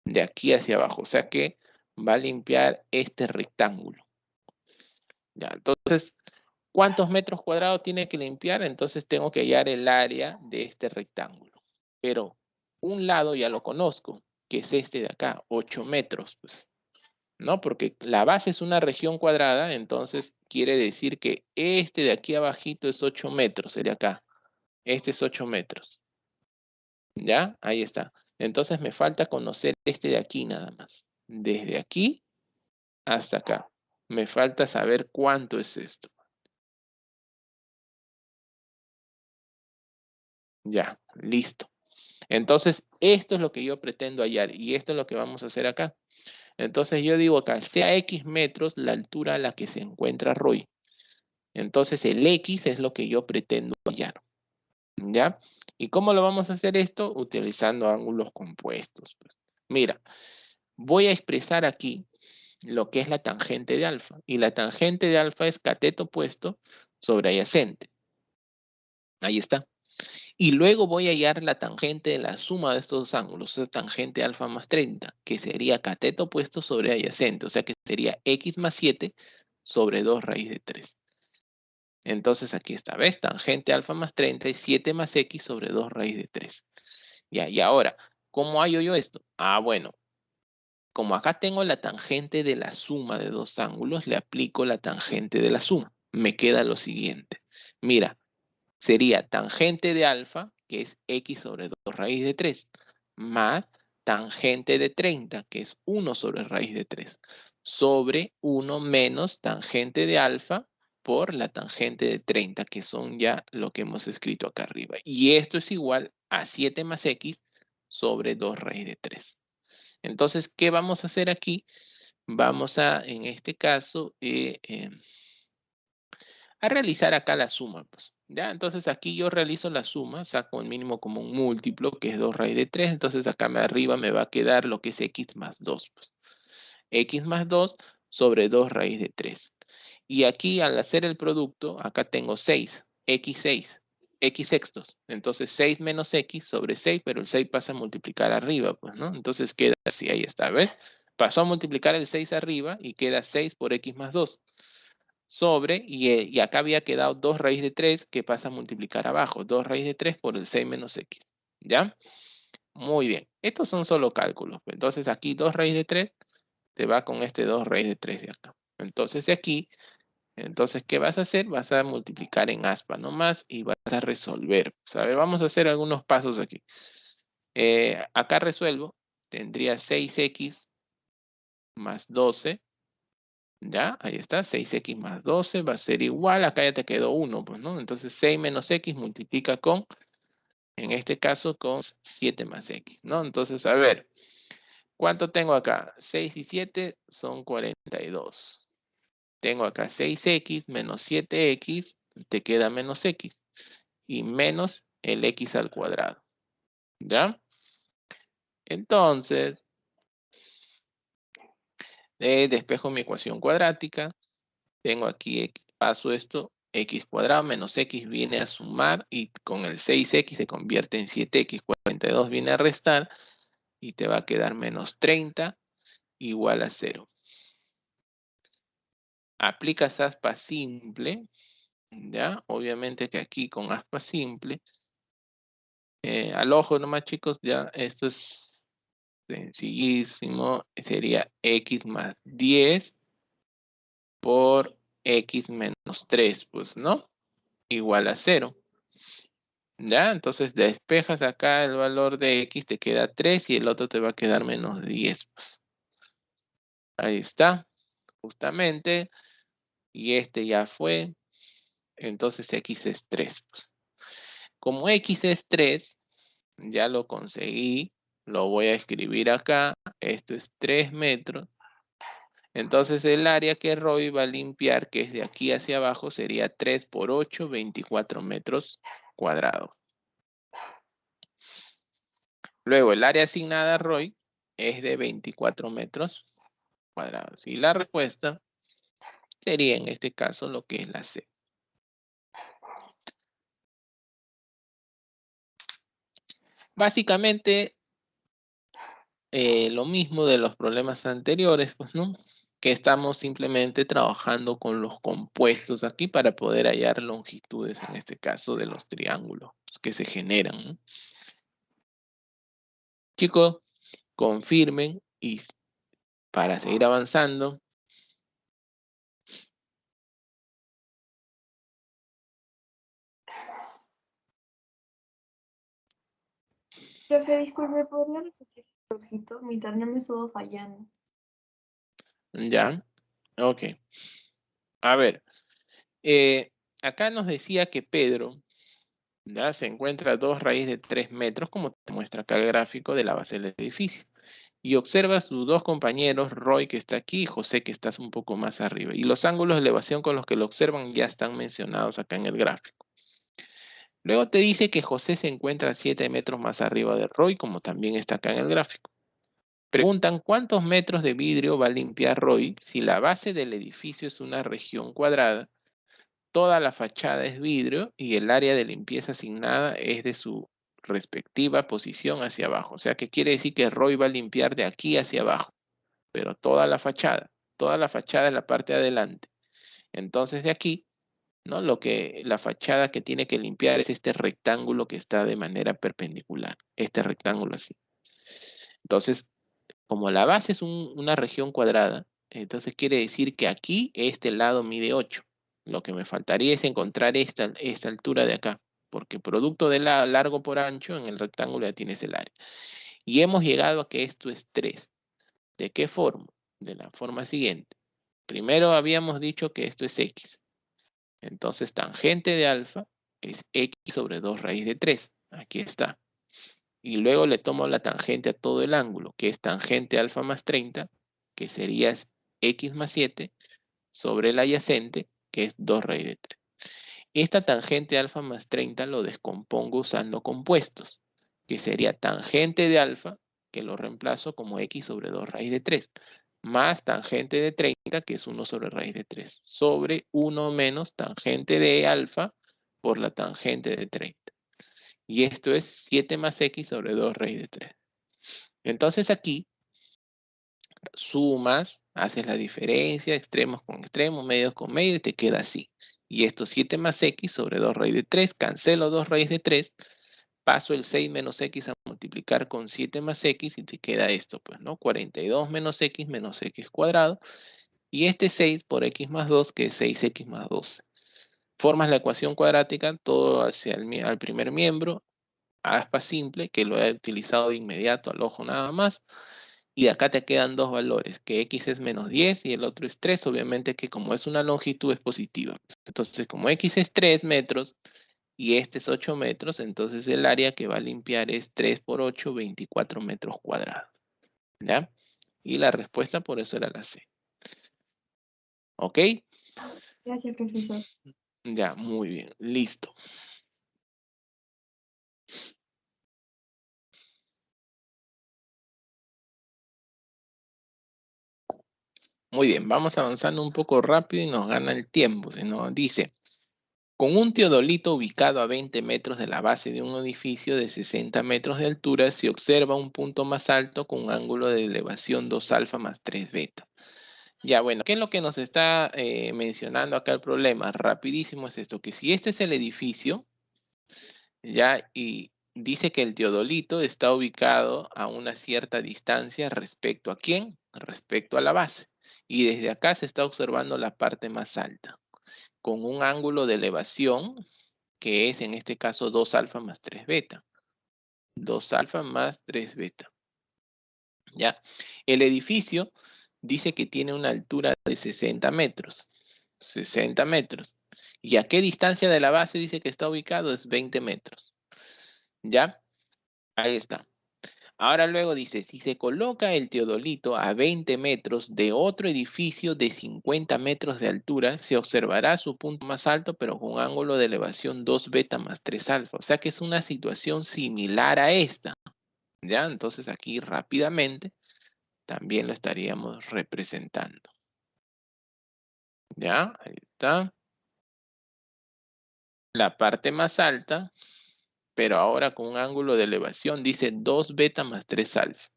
De aquí hacia abajo. O sea que va a limpiar este rectángulo. Ya, entonces, ¿cuántos metros cuadrados tiene que limpiar? Entonces tengo que hallar el área de este rectángulo. Pero un lado ya lo conozco, que es este de acá, 8 metros, pues, ¿no? Porque la base es una región cuadrada, entonces quiere decir que este de aquí abajito es 8 metros, el de acá. Este es 8 metros. ¿Ya? Ahí está. Entonces me falta conocer este de aquí nada más. Desde aquí hasta acá. Me falta saber cuánto es esto. Ya, listo. Entonces, esto es lo que yo pretendo hallar y esto es lo que vamos a hacer acá. Entonces yo digo acá, sea X metros la altura a la que se encuentra Roy. Entonces el X es lo que yo pretendo hallar. ¿Ya? ¿Y cómo lo vamos a hacer esto? Utilizando ángulos compuestos. Pues. Mira, voy a expresar aquí lo que es la tangente de alfa. Y la tangente de alfa es cateto opuesto sobre adyacente. Ahí está. Y luego voy a hallar la tangente de la suma de estos dos ángulos, esa tangente alfa más 30, que sería cateto opuesto sobre adyacente, o sea que sería x más 7 sobre 2 raíz de 3. Entonces aquí está, ¿ves? Tangente alfa más 30 es 7 más x sobre 2 raíz de 3. Ya, y ahora, ¿cómo hallo yo esto? Ah, bueno, como acá tengo la tangente de la suma de dos ángulos, le aplico la tangente de la suma. Me queda lo siguiente. Mira, sería tangente de alfa, que es x sobre 2 raíz de 3, más tangente de 30, que es 1 sobre raíz de 3, sobre 1 menos tangente de alfa por la tangente de 30, que son ya lo que hemos escrito acá arriba. Y esto es igual a 7 más x sobre 2 raíz de 3. Entonces, ¿qué vamos a hacer aquí? Vamos a, en este caso, a realizar acá la suma, pues. ¿Ya? Entonces aquí yo realizo la suma, saco el mínimo como un múltiplo, que es 2 raíz de 3, entonces acá arriba me va a quedar lo que es x más 2, pues. X más 2 sobre 2 raíz de 3. Y aquí al hacer el producto, acá tengo 6, x6, x sextos. Entonces 6 menos x sobre 6, pero el 6 pasa a multiplicar arriba, pues, ¿no? Entonces queda así, ahí está, ¿ves? Pasó a multiplicar el 6 arriba y queda 6 por x más 2 sobre, y acá había quedado 2 raíz de 3 que pasa a multiplicar abajo, 2 raíz de 3 por el 6 menos x, ¿ya? Muy bien, estos son solo cálculos, entonces aquí 2 raíz de 3 te va con este 2 raíz de 3 de acá. Entonces de aquí, entonces, ¿qué vas a hacer? Vas a multiplicar en aspa nomás y vas a resolver. Pues, a ver, vamos a hacer algunos pasos aquí. Acá resuelvo, tendría 6x más 12. Ya, ahí está, 6x más 12 va a ser igual, acá ya te quedó 1, pues, ¿no? Entonces 6 menos x multiplica con, en este caso, con 7 más x, ¿no? Entonces, a ver, ¿cuánto tengo acá? 6 y 7 son 42. Tengo acá 6x menos 7x, te queda menos x, y menos el x al cuadrado, ¿ya? Entonces, despejo mi ecuación cuadrática. Tengo aquí, paso esto, x cuadrado menos x viene a sumar y con el 6x se convierte en 7x, 42 viene a restar y te va a quedar menos 30 igual a 0. Aplicas aspa simple, ¿ya? Obviamente que aquí con aspa simple, al ojo nomás chicos, ya esto es sencillísimo, sería x más 10 por x menos 3, pues, ¿no? Igual a 0. ¿Ya? Entonces despejas acá el valor de x, te queda 3 y el otro te va a quedar menos 10. Pues. Ahí está, justamente. Y este ya fue. Entonces x es 3. Pues. Como x es 3, ya lo conseguí. Lo voy a escribir acá. Esto es 3 metros. Entonces el área que Roy va a limpiar, que es de aquí hacia abajo, sería 3 por 8, 24 metros cuadrados. Luego el área asignada a Roy es de 24 metros cuadrados. Y la respuesta sería en este caso lo que es la C. Básicamente lo mismo de los problemas anteriores, pues, ¿no? Que estamos simplemente trabajando con los compuestos aquí para poder hallar longitudes, en este caso de los triángulos que se generan, ¿no? Chicos, confirmen y para seguir avanzando. Profe, disculpe, ¿podría repetir un poquito? Mi internet me estuvo fallando. Ya, ok. A ver, acá nos decía que Pedro ya se encuentra a 2 raíz de 3 metros, como te muestra acá el gráfico de la base del edificio. Y observa a sus dos compañeros, Roy que está aquí y José que está un poco más arriba. Y los ángulos de elevación con los que lo observan ya están mencionados acá en el gráfico. Luego te dice que José se encuentra a 7 metros más arriba de Roy, como también está acá en el gráfico. Preguntan cuántos metros de vidrio va a limpiar Roy si la base del edificio es una región cuadrada, toda la fachada es vidrio y el área de limpieza asignada es de su respectiva posición hacia abajo. O sea que quiere decir que Roy va a limpiar de aquí hacia abajo, pero toda la fachada es la parte de adelante. Entonces de aquí, ¿no? La fachada que tiene que limpiar es este rectángulo que está de manera perpendicular, este rectángulo así. Entonces, como la base es una región cuadrada, entonces quiere decir que aquí este lado mide 8. Lo que me faltaría es encontrar esta altura de acá, porque producto de largo por ancho en el rectángulo ya tienes el área. Y hemos llegado a que esto es 3. ¿De qué forma? De la forma siguiente. Primero habíamos dicho que esto es x. Entonces tangente de alfa es x sobre 2 raíz de 3. Aquí está. Y luego le tomo la tangente a todo el ángulo, que es tangente alfa más 30, que sería x más 7, sobre el adyacente, que es 2 raíz de 3. Esta tangente alfa más 30 lo descompongo usando compuestos, que sería tangente de alfa, que lo reemplazo como x sobre 2 raíz de 3, más tangente de 30, que es 1 sobre raíz de 3, sobre 1 menos tangente de alfa por la tangente de 30. Y esto es 7 más x sobre 2 raíz de 3. Entonces aquí sumas, haces la diferencia, extremos con extremos, medios con medios, y te queda así. Y esto 7 más x sobre 2 raíz de 3, cancelo 2 raíz de 3, paso el 6 menos x a multiplicar con 7 más x y te queda esto, pues, ¿no? 42 menos x cuadrado, y este 6 por x más 2, que es 6x más 12. Formas la ecuación cuadrática, todo hacia al primer miembro, aspa simple, que lo he utilizado de inmediato al ojo nada más. Y de acá te quedan dos valores, que x es menos 10 y el otro es 3. Obviamente que como es una longitud es positiva. Entonces, como x es 3 metros y este es 8 metros, entonces el área que va a limpiar es 3 por 8, 24 metros cuadrados. ¿Ya? Y la respuesta por eso era la C. ¿Ok? Gracias, profesor. Ya, muy bien. Listo. Muy bien, vamos avanzando un poco rápido y nos gana el tiempo. Si nos dice, con un teodolito ubicado a 20 metros de la base de un edificio de 60 metros de altura, se observa un punto más alto con un ángulo de elevación 2 alfa más 3 beta. Ya, bueno, ¿qué es lo que nos está mencionando acá el problema? Rapidísimo es esto, que si este es el edificio, ya, y dice que el teodolito está ubicado a una cierta distancia respecto a quién, respecto a la base. Y desde acá se está observando la parte más alta. con un ángulo de elevación que es en este caso 2 alfa más 3 beta. 2 alfa más 3 beta. ¿Ya? El edificio dice que tiene una altura de 60 metros. 60 metros. ¿Y a qué distancia de la base dice que está ubicado? Es 20 metros. ¿Ya? Ahí está. Ahora luego dice, si se coloca el teodolito a 20 metros de otro edificio de 50 metros de altura, se observará su punto más alto, pero con un ángulo de elevación 2 beta más 3 alfa. O sea que es una situación similar a esta. ¿Ya? Entonces aquí rápidamente también lo estaríamos representando. ¿Ya? Ahí está. La parte más alta, pero ahora con un ángulo de elevación, dice 2 beta más 3 alfa.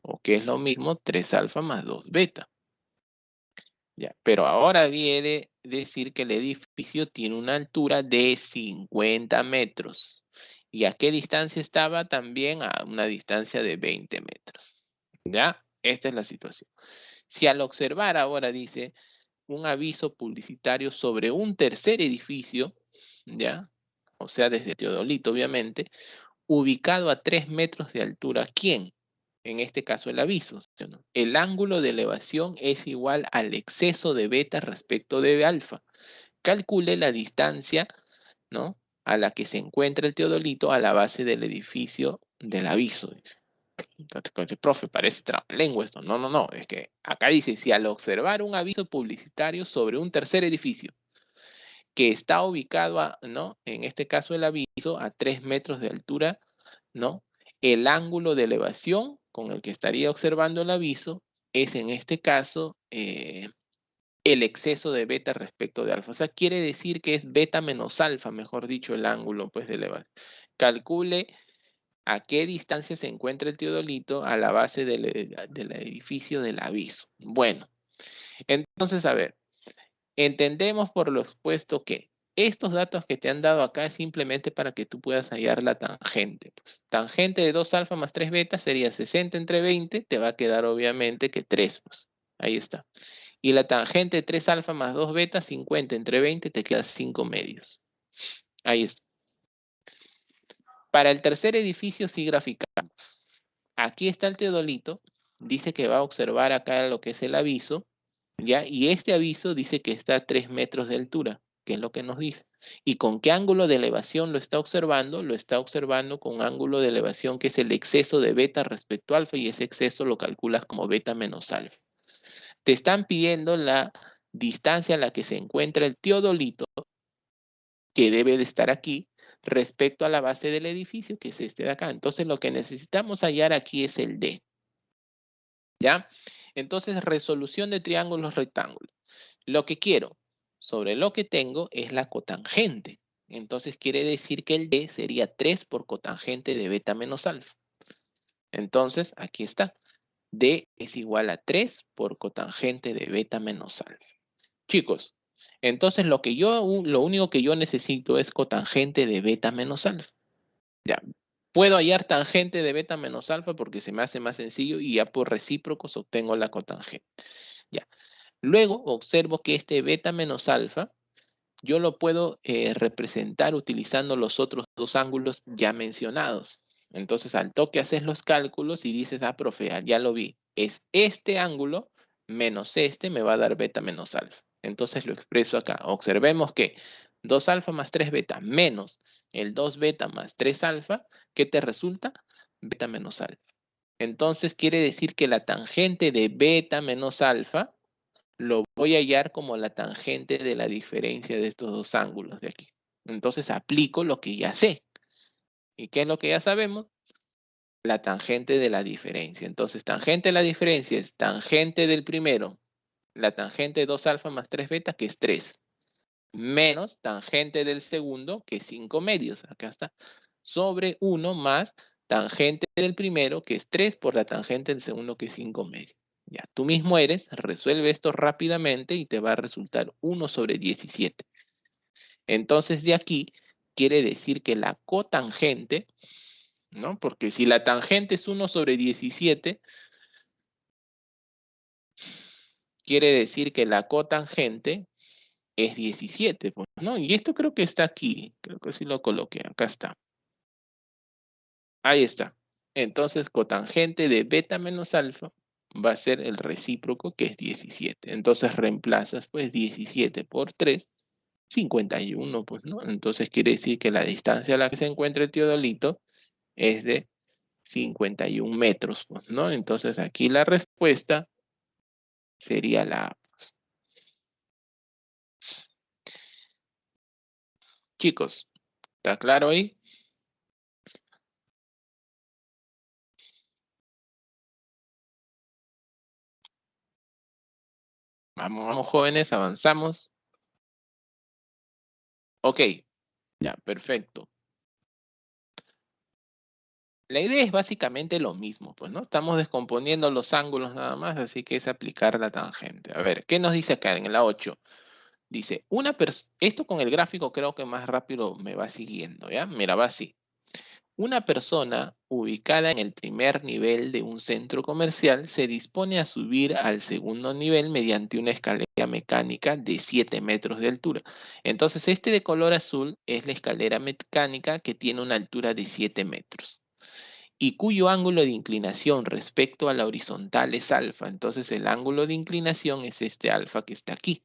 O que es lo mismo, 3 alfa más 2 beta. Ya, pero ahora viene decir que el edificio tiene una altura de 50 metros. ¿Y a qué distancia estaba? También a una distancia de 20 metros. ¿Ya? Esta es la situación. Si al observar ahora dice un aviso publicitario sobre un tercer edificio, ¿ya? O sea, desde Teodolito, obviamente, ubicado a 3 metros de altura, ¿quién? En este caso el aviso, ¿sí o no? El ángulo de elevación es igual al exceso de beta respecto de alfa. Calcule la distancia, ¿no? A la que se encuentra el teodolito a la base del edificio del aviso. Dice. Entonces, profe, parece trabalengua esto. No, no, no. Es que acá dice, si al observar un aviso publicitario sobre un tercer edificio que está ubicado, ¿no? En este caso el aviso a 3 metros de altura, ¿no? El ángulo de elevación con el que estaría observando el aviso es en este caso el exceso de beta respecto de alfa. O sea, quiere decir que es beta menos alfa, mejor dicho, el ángulo pues, de elevación. Calcule a qué distancia se encuentra el teodolito a la base del edificio del aviso. Bueno, entonces, a ver, entendemos por lo expuesto que estos datos que te han dado acá es simplemente para que tú puedas hallar la tangente. Pues, tangente de 2 alfa más 3 beta sería 60 entre 20, te va a quedar obviamente que 3, pues. Ahí está. Y la tangente de 3 alfa más 2 beta, 50 entre 20, te queda 5 medios. Ahí está. Para el tercer edificio sí graficamos. Aquí está el teodolito, dice que va a observar acá lo que es el aviso, ¿ya? Y este aviso dice que está a 3 metros de altura, que es lo que nos dice. ¿Y con qué ángulo de elevación lo está observando? Lo está observando con un ángulo de elevación que es el exceso de beta respecto a alfa, y ese exceso lo calculas como beta menos alfa. Te están pidiendo la distancia a la que se encuentra el teodolito, que debe de estar aquí, respecto a la base del edificio, que es este de acá. Entonces lo que necesitamos hallar aquí es el D. ¿Ya? Entonces, resolución de triángulos rectángulos. Lo que quiero sobre lo que tengo es la cotangente. Entonces quiere decir que el D sería 3 por cotangente de beta menos alfa. Entonces, aquí está. D es igual a 3 por cotangente de beta menos alfa. Chicos, entonces lo único que yo necesito es cotangente de beta menos alfa. Ya. Puedo hallar tangente de beta menos alfa porque se me hace más sencillo y ya por recíprocos obtengo la cotangente. Ya. Luego observo que este beta menos alfa yo lo puedo representar utilizando los otros dos ángulos ya mencionados. Entonces al toque haces los cálculos y dices, ah, profe, ya lo vi. Es este ángulo menos este me va a dar beta menos alfa. Entonces lo expreso acá. Observemos que 2 alfa más 3 beta menos el 2 beta más 3 alfa, ¿qué te resulta? Beta menos alfa. Entonces quiere decir que la tangente de beta menos alfa lo voy a hallar como la tangente de la diferencia de estos dos ángulos de aquí. Entonces aplico lo que ya sé. ¿Y qué es lo que ya sabemos? La tangente de la diferencia. Entonces, tangente de la diferencia es tangente del primero, la tangente de 2 alfa más 3 beta, que es 3, menos tangente del segundo, que es 5 medios. Acá está. Sobre 1 más tangente del primero, que es 3, por la tangente del segundo, que es 5 medios. Ya, tú mismo resuelve esto rápidamente y te va a resultar 1 sobre 17. Entonces, de aquí quiere decir que la cotangente, ¿no? Porque si la tangente es 1 sobre 17, quiere decir que la cotangente es 17, pues, ¿no? Y esto creo que está aquí. Creo que sí lo coloqué. Acá está. Ahí está. Entonces, cotangente de beta menos alfa va a ser el recíproco, que es 17. Entonces, reemplazas, pues, 17 por 3, 51, pues, ¿no? Entonces, quiere decir que la distancia a la que se encuentra el teodolito es de 51 metros, pues, ¿no? Entonces, aquí la respuesta sería la A. Chicos, ¿está claro ahí? Vamos, vamos, jóvenes, avanzamos. Ok, ya, perfecto. La idea es básicamente lo mismo, pues, ¿no? Estamos descomponiendo los ángulos nada más, así que es aplicar la tangente. A ver, ¿qué nos dice acá en la 8? Dice, esto con el gráfico creo que más rápido me va siguiendo, ¿ya? Mira, va así. Una persona ubicada en el primer nivel de un centro comercial se dispone a subir al segundo nivel mediante una escalera mecánica de 7 metros de altura. Entonces, este de color azul es la escalera mecánica que tiene una altura de 7 metros y cuyo ángulo de inclinación respecto a la horizontal es alfa. Entonces, el ángulo de inclinación es este alfa que está aquí,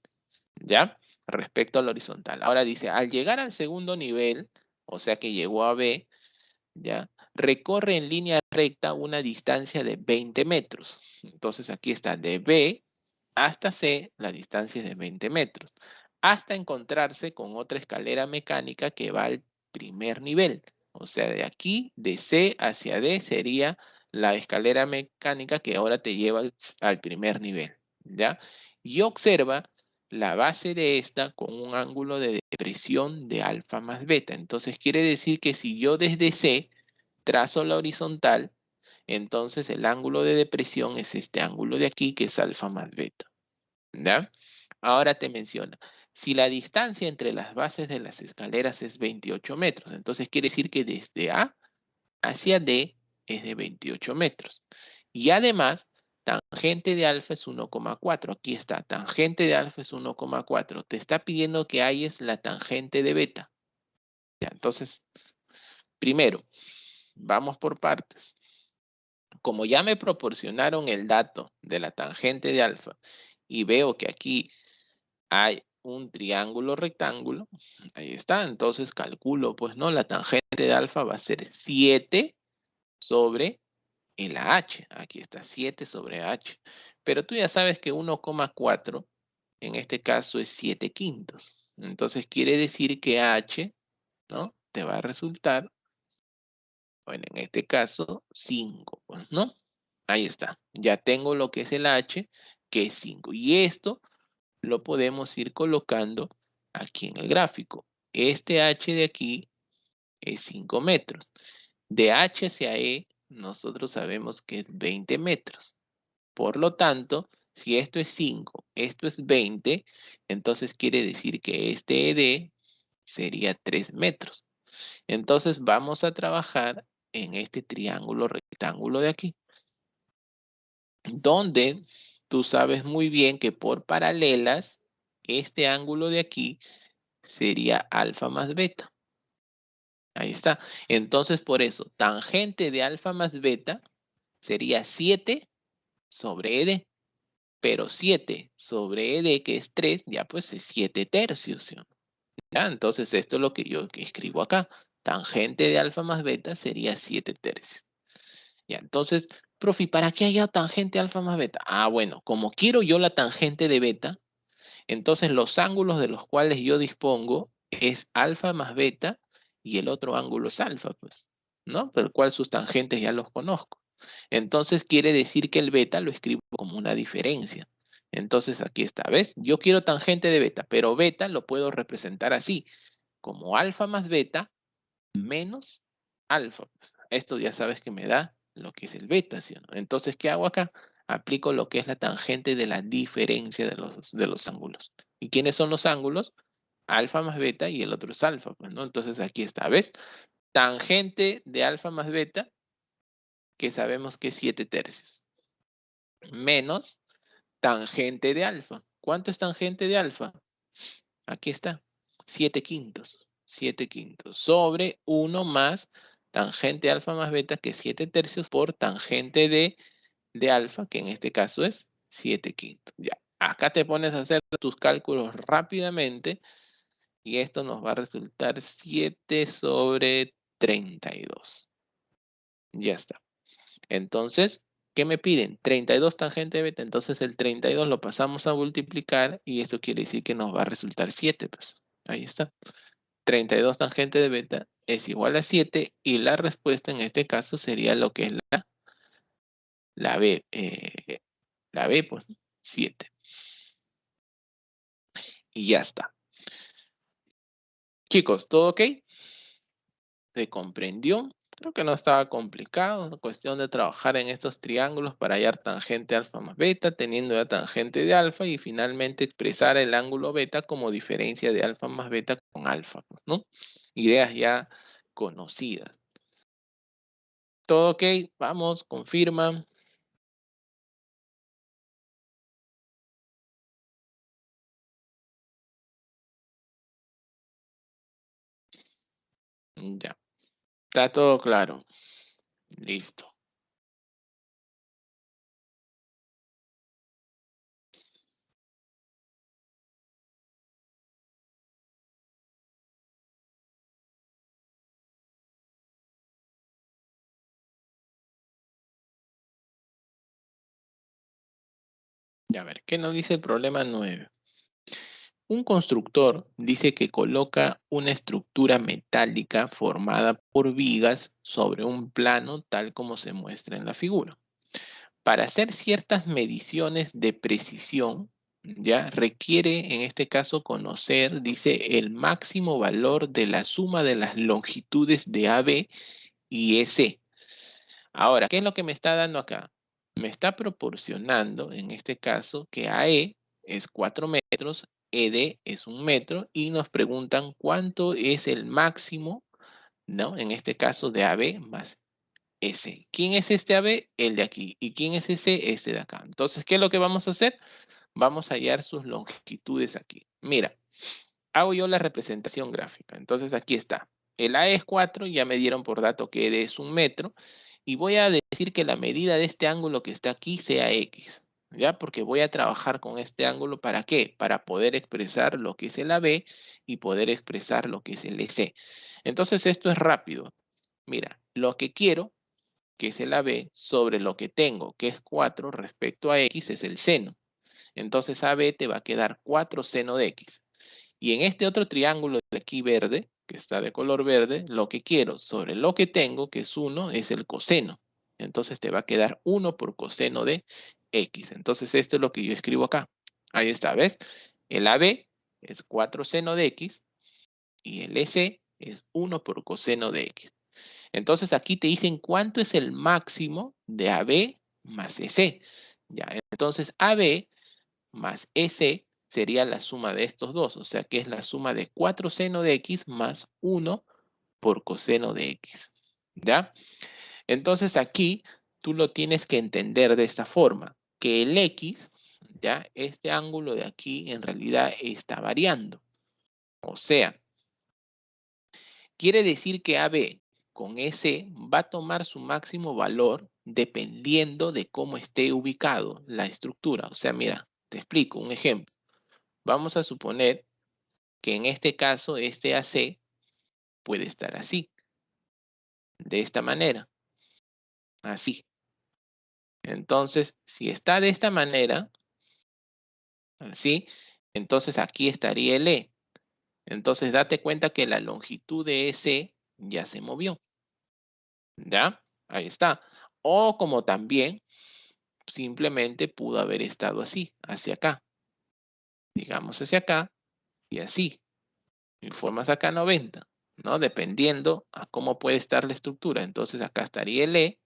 ¿ya? Respecto a la horizontal. Ahora dice, al llegar al segundo nivel, o sea que llegó a B, ¿ya? Recorre en línea recta una distancia de 20 metros. Entonces aquí está, de B hasta C, la distancia es de 20 metros, hasta encontrarse con otra escalera mecánica que va al primer nivel. O sea, de aquí, de C hacia D, sería la escalera mecánica que ahora te lleva al primer nivel, ¿ya? Y observa la base de esta con un ángulo de depresión de alfa más beta. Entonces quiere decir que si yo desde C trazo la horizontal, entonces el ángulo de depresión es este ángulo de aquí, que es alfa más beta, ¿ya? Ahora te menciona, si la distancia entre las bases de las escaleras es 28 metros, entonces quiere decir que desde A hacia D es de 28 metros. Y además, tangente de alfa es 1,4. Aquí está, tangente de alfa es 1,4. Te está pidiendo que halles la tangente de beta. Ya, entonces, primero, vamos por partes. Como ya me proporcionaron el dato de la tangente de alfa y veo que aquí hay un triángulo rectángulo, ahí está, entonces calculo, pues no, la tangente de alfa va a ser 7 sobre el h, aquí está 7 sobre h, pero tú ya sabes que 1,4 en este caso es 7 quintos, entonces quiere decir que h, ¿no? Te va a resultar, bueno, en este caso 5, pues, ¿no? Ahí está. Ya tengo lo que es el h, que es 5. Y esto lo podemos ir colocando aquí en el gráfico. Este h de aquí es 5 metros. De h hacia e, nosotros sabemos que es 20 metros. Por lo tanto, si esto es 5, esto es 20, entonces quiere decir que este ED sería 3 metros. Entonces vamos a trabajar en este triángulo rectángulo de aquí, donde tú sabes muy bien que por paralelas, este ángulo de aquí sería alfa más beta. Ahí está. Entonces, por eso, tangente de alfa más beta sería 7 sobre ED. Pero 7 sobre ED, que es 3, ya pues es 7 tercios, ¿sí? ¿Ya? Entonces, esto es lo que yo escribo acá. Tangente de alfa más beta sería 7 tercios. Ya, entonces, profe, ¿y para qué haya tangente alfa más beta? Ah, bueno, como quiero yo la tangente de beta, entonces los ángulos de los cuales yo dispongo es alfa más beta y el otro ángulo es alfa, pues, ¿no? Pero cual sus tangentes ya los conozco. Entonces quiere decir que el beta lo escribo como una diferencia. Entonces aquí está, ¿ves? Yo quiero tangente de beta, pero beta lo puedo representar así, como alfa más beta menos alfa. Pues. Esto ya sabes que me da lo que es el beta, ¿sí o no? Entonces, ¿qué hago acá? Aplico lo que es la tangente de la diferencia de los ángulos. ¿Y quiénes son los ángulos? Alfa más beta y el otro es alfa, pues, ¿no? Entonces aquí está, ¿ves? Tangente de alfa más beta, que sabemos que es 7 tercios, menos tangente de alfa. ¿Cuánto es tangente de alfa? Aquí está. 7/5. 7/5 sobre 1 más tangente alfa más beta, que es 7/3 por tangente de alfa, que en este caso es 7/5. Ya. Acá te pones a hacer tus cálculos rápidamente y esto nos va a resultar 7 sobre 32. Ya está. Entonces, ¿qué me piden? 32 tangente de beta. Entonces el 32 lo pasamos a multiplicar y esto quiere decir que nos va a resultar 7. Pues. Ahí está. 32 tangente de beta es igual a 7 y la respuesta en este caso sería lo que es la B. La B, pues 7. Y ya está. Chicos, ¿todo ok? ¿Se comprendió? Creo que no estaba complicado, es cuestión de trabajar en estos triángulos para hallar tangente alfa más beta, teniendo ya tangente de alfa y finalmente expresar el ángulo beta como diferencia de alfa más beta con alfa, pues, ¿no? Ideas ya conocidas. ¿Todo ok? Vamos, confirma. Ya, está todo claro. Listo. Ya, a ver, ¿qué nos dice el problema 9? Un constructor dice que coloca una estructura metálica formada por vigas sobre un plano tal como se muestra en la figura. Para hacer ciertas mediciones de precisión, ya requiere en este caso conocer, dice, el máximo valor de la suma de las longitudes de AB y EC. Ahora, ¿qué es lo que me está dando acá? Me está proporcionando, en este caso, que AE es 4 metros, ED es 1 metro, y nos preguntan cuánto es el máximo, ¿no? En este caso, de AB más S. ¿Quién es este AB? El de aquí. ¿Y quién es ese? Este de acá. Entonces, ¿qué es lo que vamos a hacer? Vamos a hallar sus longitudes aquí. Mira, hago yo la representación gráfica. Entonces aquí está. El A es 4, ya me dieron por dato que D es 1 metro. Y voy a decir que la medida de este ángulo que está aquí sea X. ¿Ya? Porque voy a trabajar con este ángulo, ¿para qué? Para poder expresar lo que es el AB y poder expresar lo que es el EC. Entonces esto es rápido. Mira, lo que quiero, que es el AB, sobre lo que tengo, que es 4 respecto a X, es el seno. Entonces AB te va a quedar 4 seno de X. Y en este otro triángulo de aquí verde, que está de color verde, lo que quiero sobre lo que tengo, que es 1, es el coseno. Entonces te va a quedar 1 por coseno de X. Entonces esto es lo que yo escribo acá. Ahí está, ¿ves? El AB es 4 seno de X y el EC es 1 por coseno de X. Entonces aquí te dicen cuánto es el máximo de AB más EC. Ya, entonces AB más S sería la suma de estos dos, o sea que es la suma de 4 seno de X más 1 por coseno de X. ¿Ya? Entonces aquí tú lo tienes que entender de esta forma, que el X, ¿ya? Este ángulo de aquí en realidad está variando. O sea, quiere decir que AB con S va a tomar su máximo valor dependiendo de cómo esté ubicado la estructura. O sea, mira, te explico un ejemplo. Vamos a suponer que en este caso este AC puede estar así, de esta manera, así. Entonces, si está de esta manera, así, entonces aquí estaría el E. Entonces, date cuenta que la longitud de ese ya se movió, ¿ya? Ahí está. O como también, simplemente pudo haber estado así, hacia acá. Digamos hacia acá y así. Y formas acá 90, ¿no? Dependiendo a cómo puede estar la estructura. Entonces, acá estaría el E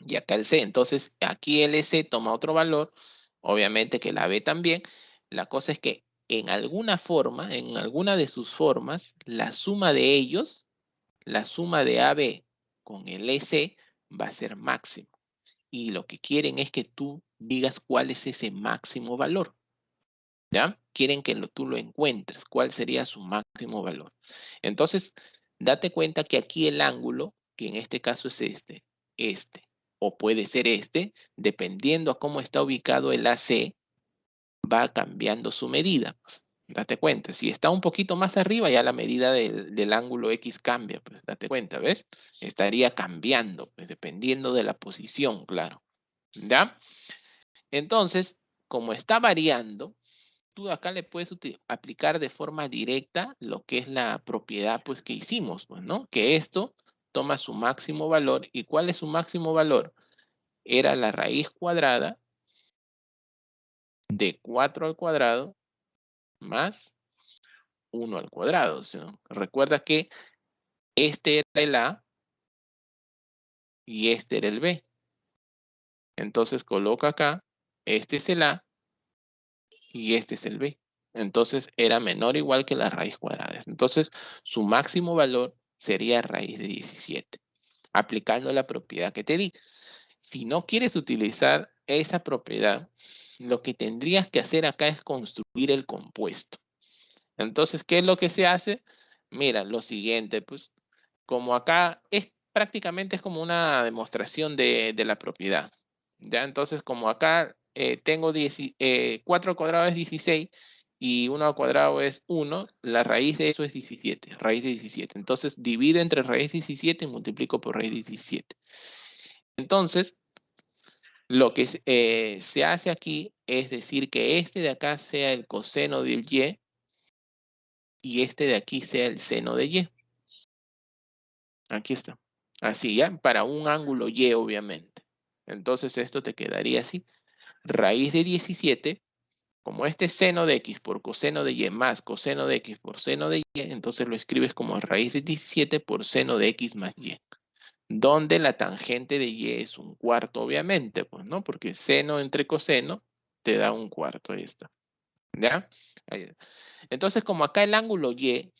y acá el C. Entonces, aquí el C toma otro valor, obviamente que la B también. La cosa es que en alguna forma, en alguna de sus formas, la suma de ellos, la suma de AB con el EC va a ser máximo. Y lo que quieren es que tú digas cuál es ese máximo valor. ¿ya? Quieren que tú lo encuentres, cuál sería su máximo valor. Entonces, date cuenta que aquí el ángulo, que en este caso es este, o puede ser este, dependiendo a cómo está ubicado el AC, va cambiando su medida. Date cuenta, si está un poquito más arriba, ya la medida del ángulo X cambia, pues date cuenta, ¿ves? Estaría cambiando, pues dependiendo de la posición, claro. ¿Ya? Entonces, como está variando, tú acá le puedes aplicar de forma directa lo que es la propiedad pues que hicimos, pues, ¿no? Que esto toma su máximo valor. ¿Y cuál es su máximo valor? Era la raíz cuadrada de 4 al cuadrado más 1 al cuadrado. ¿Sí? Recuerda que este era el A y este era el B. Entonces coloca acá, este es el A y este es el B. Entonces era menor o igual que la raíz cuadrada. Entonces su máximo valor sería raíz de 17, aplicando la propiedad que te di. Si no quieres utilizar esa propiedad, lo que tendrías que hacer acá es construir el compuesto. Entonces, ¿qué es lo que se hace? Mira, lo siguiente, pues, como acá es prácticamente es como una demostración de la propiedad. ¿Ya? Entonces, como acá tengo 4 al cuadrado es 16 y 1 al cuadrado es 1, la raíz de eso es 17, raíz de 17. Entonces, divide entre raíz de 17 y multiplico por raíz de 17. Entonces, lo que se hace aquí es decir que este de acá sea el coseno del y este de aquí sea el seno de y. Aquí está. Así, ¿ya? Para un ángulo y, obviamente. Entonces esto te quedaría así. Raíz de 17, como este seno de x por coseno de y más coseno de x por seno de y, entonces lo escribes como raíz de 17 por seno de x más y. Donde la tangente de y es un cuarto, obviamente, pues, ¿no? Porque seno entre coseno te da un cuarto, ahí está. ¿Ya? Ahí. Entonces, como acá el ángulo y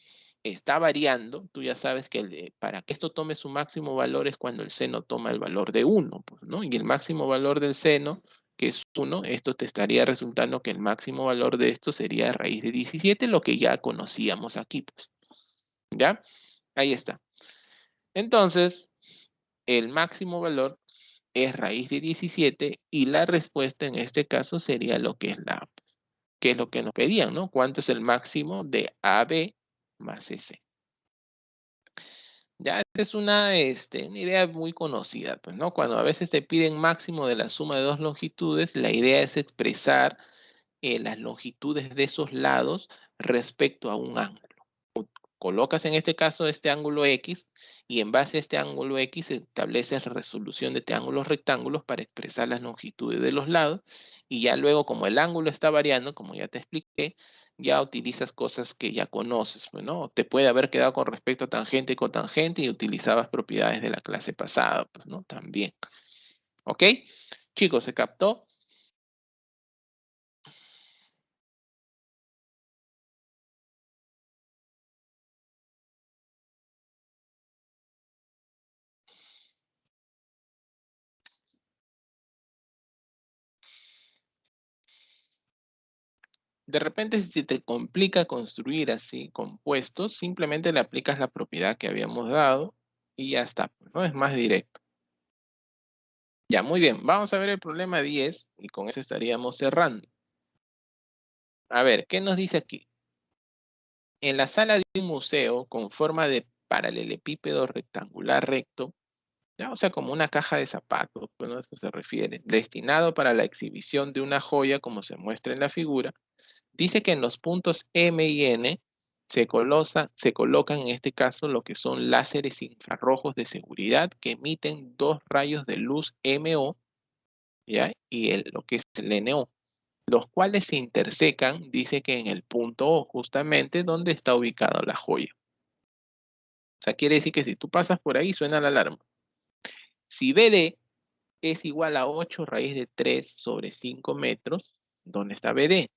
está variando, tú ya sabes que para que esto tome su máximo valor es cuando el seno toma el valor de 1, pues, ¿no? Y el máximo valor del seno, que es 1, esto te estaría resultando que el máximo valor de esto sería raíz de 17, lo que ya conocíamos aquí, pues. ¿Ya? Ahí está. Entonces, el máximo valor es raíz de 17 y la respuesta en este caso sería lo que es que es lo que nos pedían, ¿no? ¿Cuánto es el máximo de AB más CC? Ya es una idea muy conocida, pues, ¿no? Cuando a veces te piden máximo de la suma de dos longitudes, la idea es expresar las longitudes de esos lados respecto a un ángulo. Colocas en este caso este ángulo X y en base a este ángulo X estableces resolución de triángulos rectángulos para expresar las longitudes de los lados y ya luego como el ángulo está variando, como ya te expliqué, ya utilizas cosas que ya conoces, pues, ¿no? Te puede haber quedado con respecto a tangente y cotangente y utilizabas propiedades de la clase pasada, pues, ¿no? También. ¿Ok? Chicos, ¿se captó? De repente, si te complica construir así compuestos, simplemente le aplicas la propiedad que habíamos dado y ya está, pues, ¿no? Es más directo. Ya, muy bien. Vamos a ver el problema 10 y con eso estaríamos cerrando. A ver, ¿qué nos dice aquí? En la sala de un museo con forma de paralelepípedo rectangular recto, ya, o sea, como una caja de zapatos, bueno, a eso se refiere, destinado para la exhibición de una joya como se muestra en la figura, dice que en los puntos M y N se colocan en este caso lo que son láseres infrarrojos de seguridad que emiten dos rayos de luz MO, ¿ya? Y lo que es el NO, los cuales se intersecan, dice que en el punto O, justamente donde está ubicada la joya. O sea, quiere decir que si tú pasas por ahí, suena la alarma. Si BD es igual a 8 raíz de 3 sobre 5 metros, ¿dónde está BD?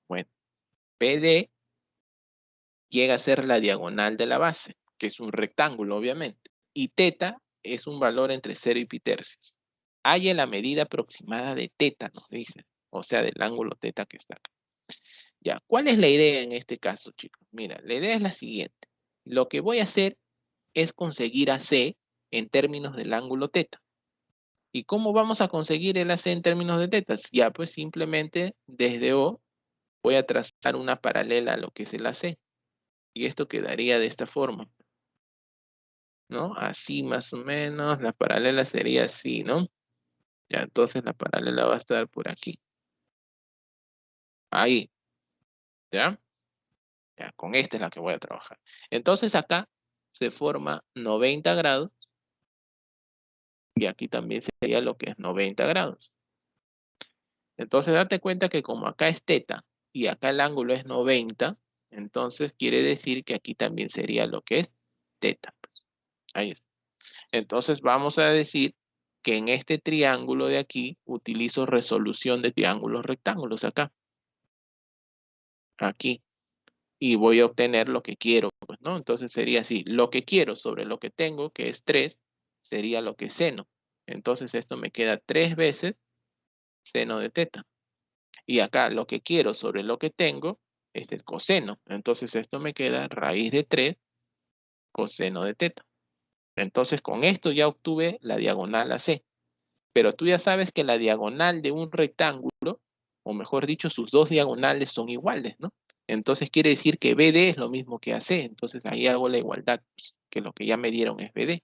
Bueno, BD llega a ser la diagonal de la base, que es un rectángulo, obviamente. Y teta es un valor entre 0 y pi tercios. Haya la medida aproximada de teta, nos dice. O sea, del ángulo teta que está acá. Ya, ¿cuál es la idea en este caso, chicos? Mira, la idea es la siguiente. Lo que voy a hacer es conseguir AC en términos del ángulo teta. ¿Y cómo vamos a conseguir el AC en términos de tetas? Ya, pues simplemente desde O voy a trazar una paralela a lo que es el AC. Y esto quedaría de esta forma, ¿no? Así más o menos, la paralela sería así, ¿no? Ya, entonces la paralela va a estar por aquí. Ahí, ¿ya? Ya, con esta es la que voy a trabajar. Entonces acá se forma 90 grados y aquí también sería lo que es 90 grados. Entonces date cuenta que como acá es teta y acá el ángulo es 90, entonces quiere decir que aquí también sería lo que es teta. Ahí está. Entonces vamos a decir que en este triángulo de aquí utilizo resolución de triángulos rectángulos acá. Aquí. Y voy a obtener lo que quiero, pues, ¿no? Entonces sería así, lo que quiero sobre lo que tengo, que es 3, sería lo que es seno. Entonces esto me queda 3 veces seno de teta. Y acá lo que quiero sobre lo que tengo es el coseno. Entonces esto me queda raíz de 3 coseno de teta. Entonces con esto ya obtuve la diagonal AC. Pero tú ya sabes que la diagonal de un rectángulo, o mejor dicho, sus dos diagonales son iguales, ¿no? Entonces quiere decir que BD es lo mismo que AC. Entonces ahí hago la igualdad, pues, que lo que ya me dieron es BD.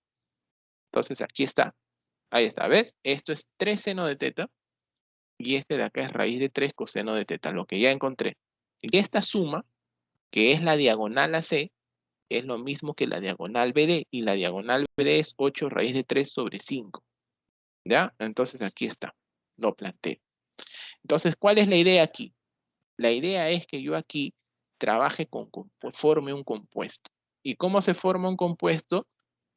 Entonces aquí está. Ahí está, ¿ves? Esto es 3 seno de teta. Y este de acá es raíz de 3 coseno de teta, lo que ya encontré. Y esta suma, que es la diagonal AC, es lo mismo que la diagonal BD. Y la diagonal BD es 8 raíz de 3 sobre 5. ¿Ya? Entonces aquí está. Lo planteé. Entonces, ¿cuál es la idea aquí? La idea es que yo aquí trabaje forme un compuesto. ¿Y cómo se forma un compuesto?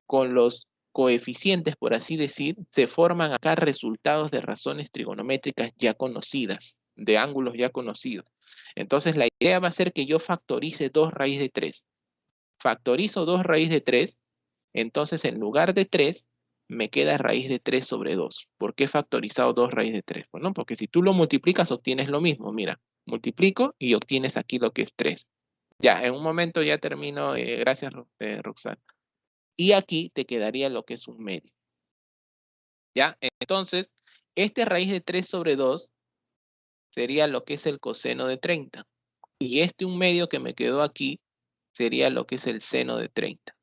Con los coeficientes, por así decir, se forman acá resultados de razones trigonométricas ya conocidas, de ángulos ya conocidos. Entonces, la idea va a ser que yo factorice 2 raíz de 3. Factorizo 2 raíz de 3, entonces en lugar de 3, me queda raíz de 3 sobre 2. ¿Por qué he factorizado 2 raíz de 3? Bueno, porque si tú lo multiplicas, obtienes lo mismo. Mira, multiplico y obtienes aquí lo que es 3. Ya, en un momento ya termino. Gracias, Roxana. Y aquí te quedaría lo que es un medio. ¿Ya? Entonces, este raíz de 3 sobre 2 sería lo que es el coseno de 30. Y este un medio que me quedó aquí sería lo que es el seno de 30.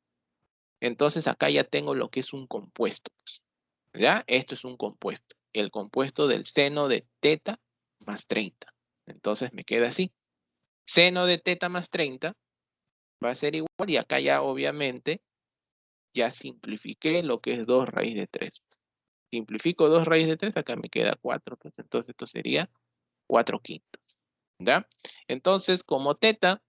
Entonces acá ya tengo lo que es un compuesto. ¿Ya? Esto es un compuesto. El compuesto del seno de teta más 30. Entonces me queda así. Seno de teta más 30 va a ser igual. Y acá ya obviamente ya simplifiqué lo que es 2 raíz de 3. Simplifico 2 raíz de 3, acá me queda 4. Pues entonces esto sería 4 quintos. ¿Ya? Entonces como teta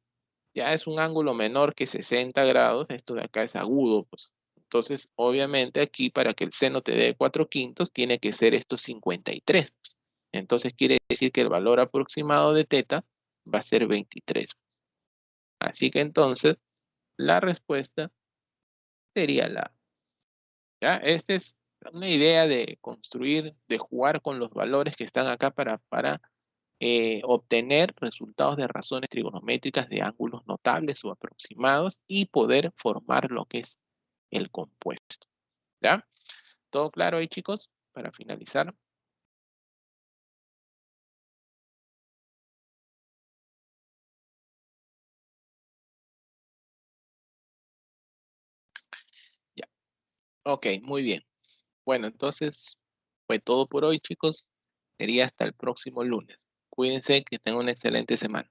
ya es un ángulo menor que 60 grados. Esto de acá es agudo, pues. Entonces, obviamente aquí para que el seno te dé 4 quintos, tiene que ser esto 53. Entonces quiere decir que el valor aproximado de teta va a ser 23. Así que entonces la respuesta sería la A. ¿Ya? Esta es una idea de construir, de jugar con los valores que están acá para obtener resultados de razones trigonométricas de ángulos notables o aproximados y poder formar lo que es el compuesto. ¿Ya? ¿Todo claro ahí, chicos? Para finalizar. Ya. Ok, muy bien. Bueno, entonces fue todo por hoy, chicos. Sería hasta el próximo lunes. Cuídense, que tengan una excelente semana.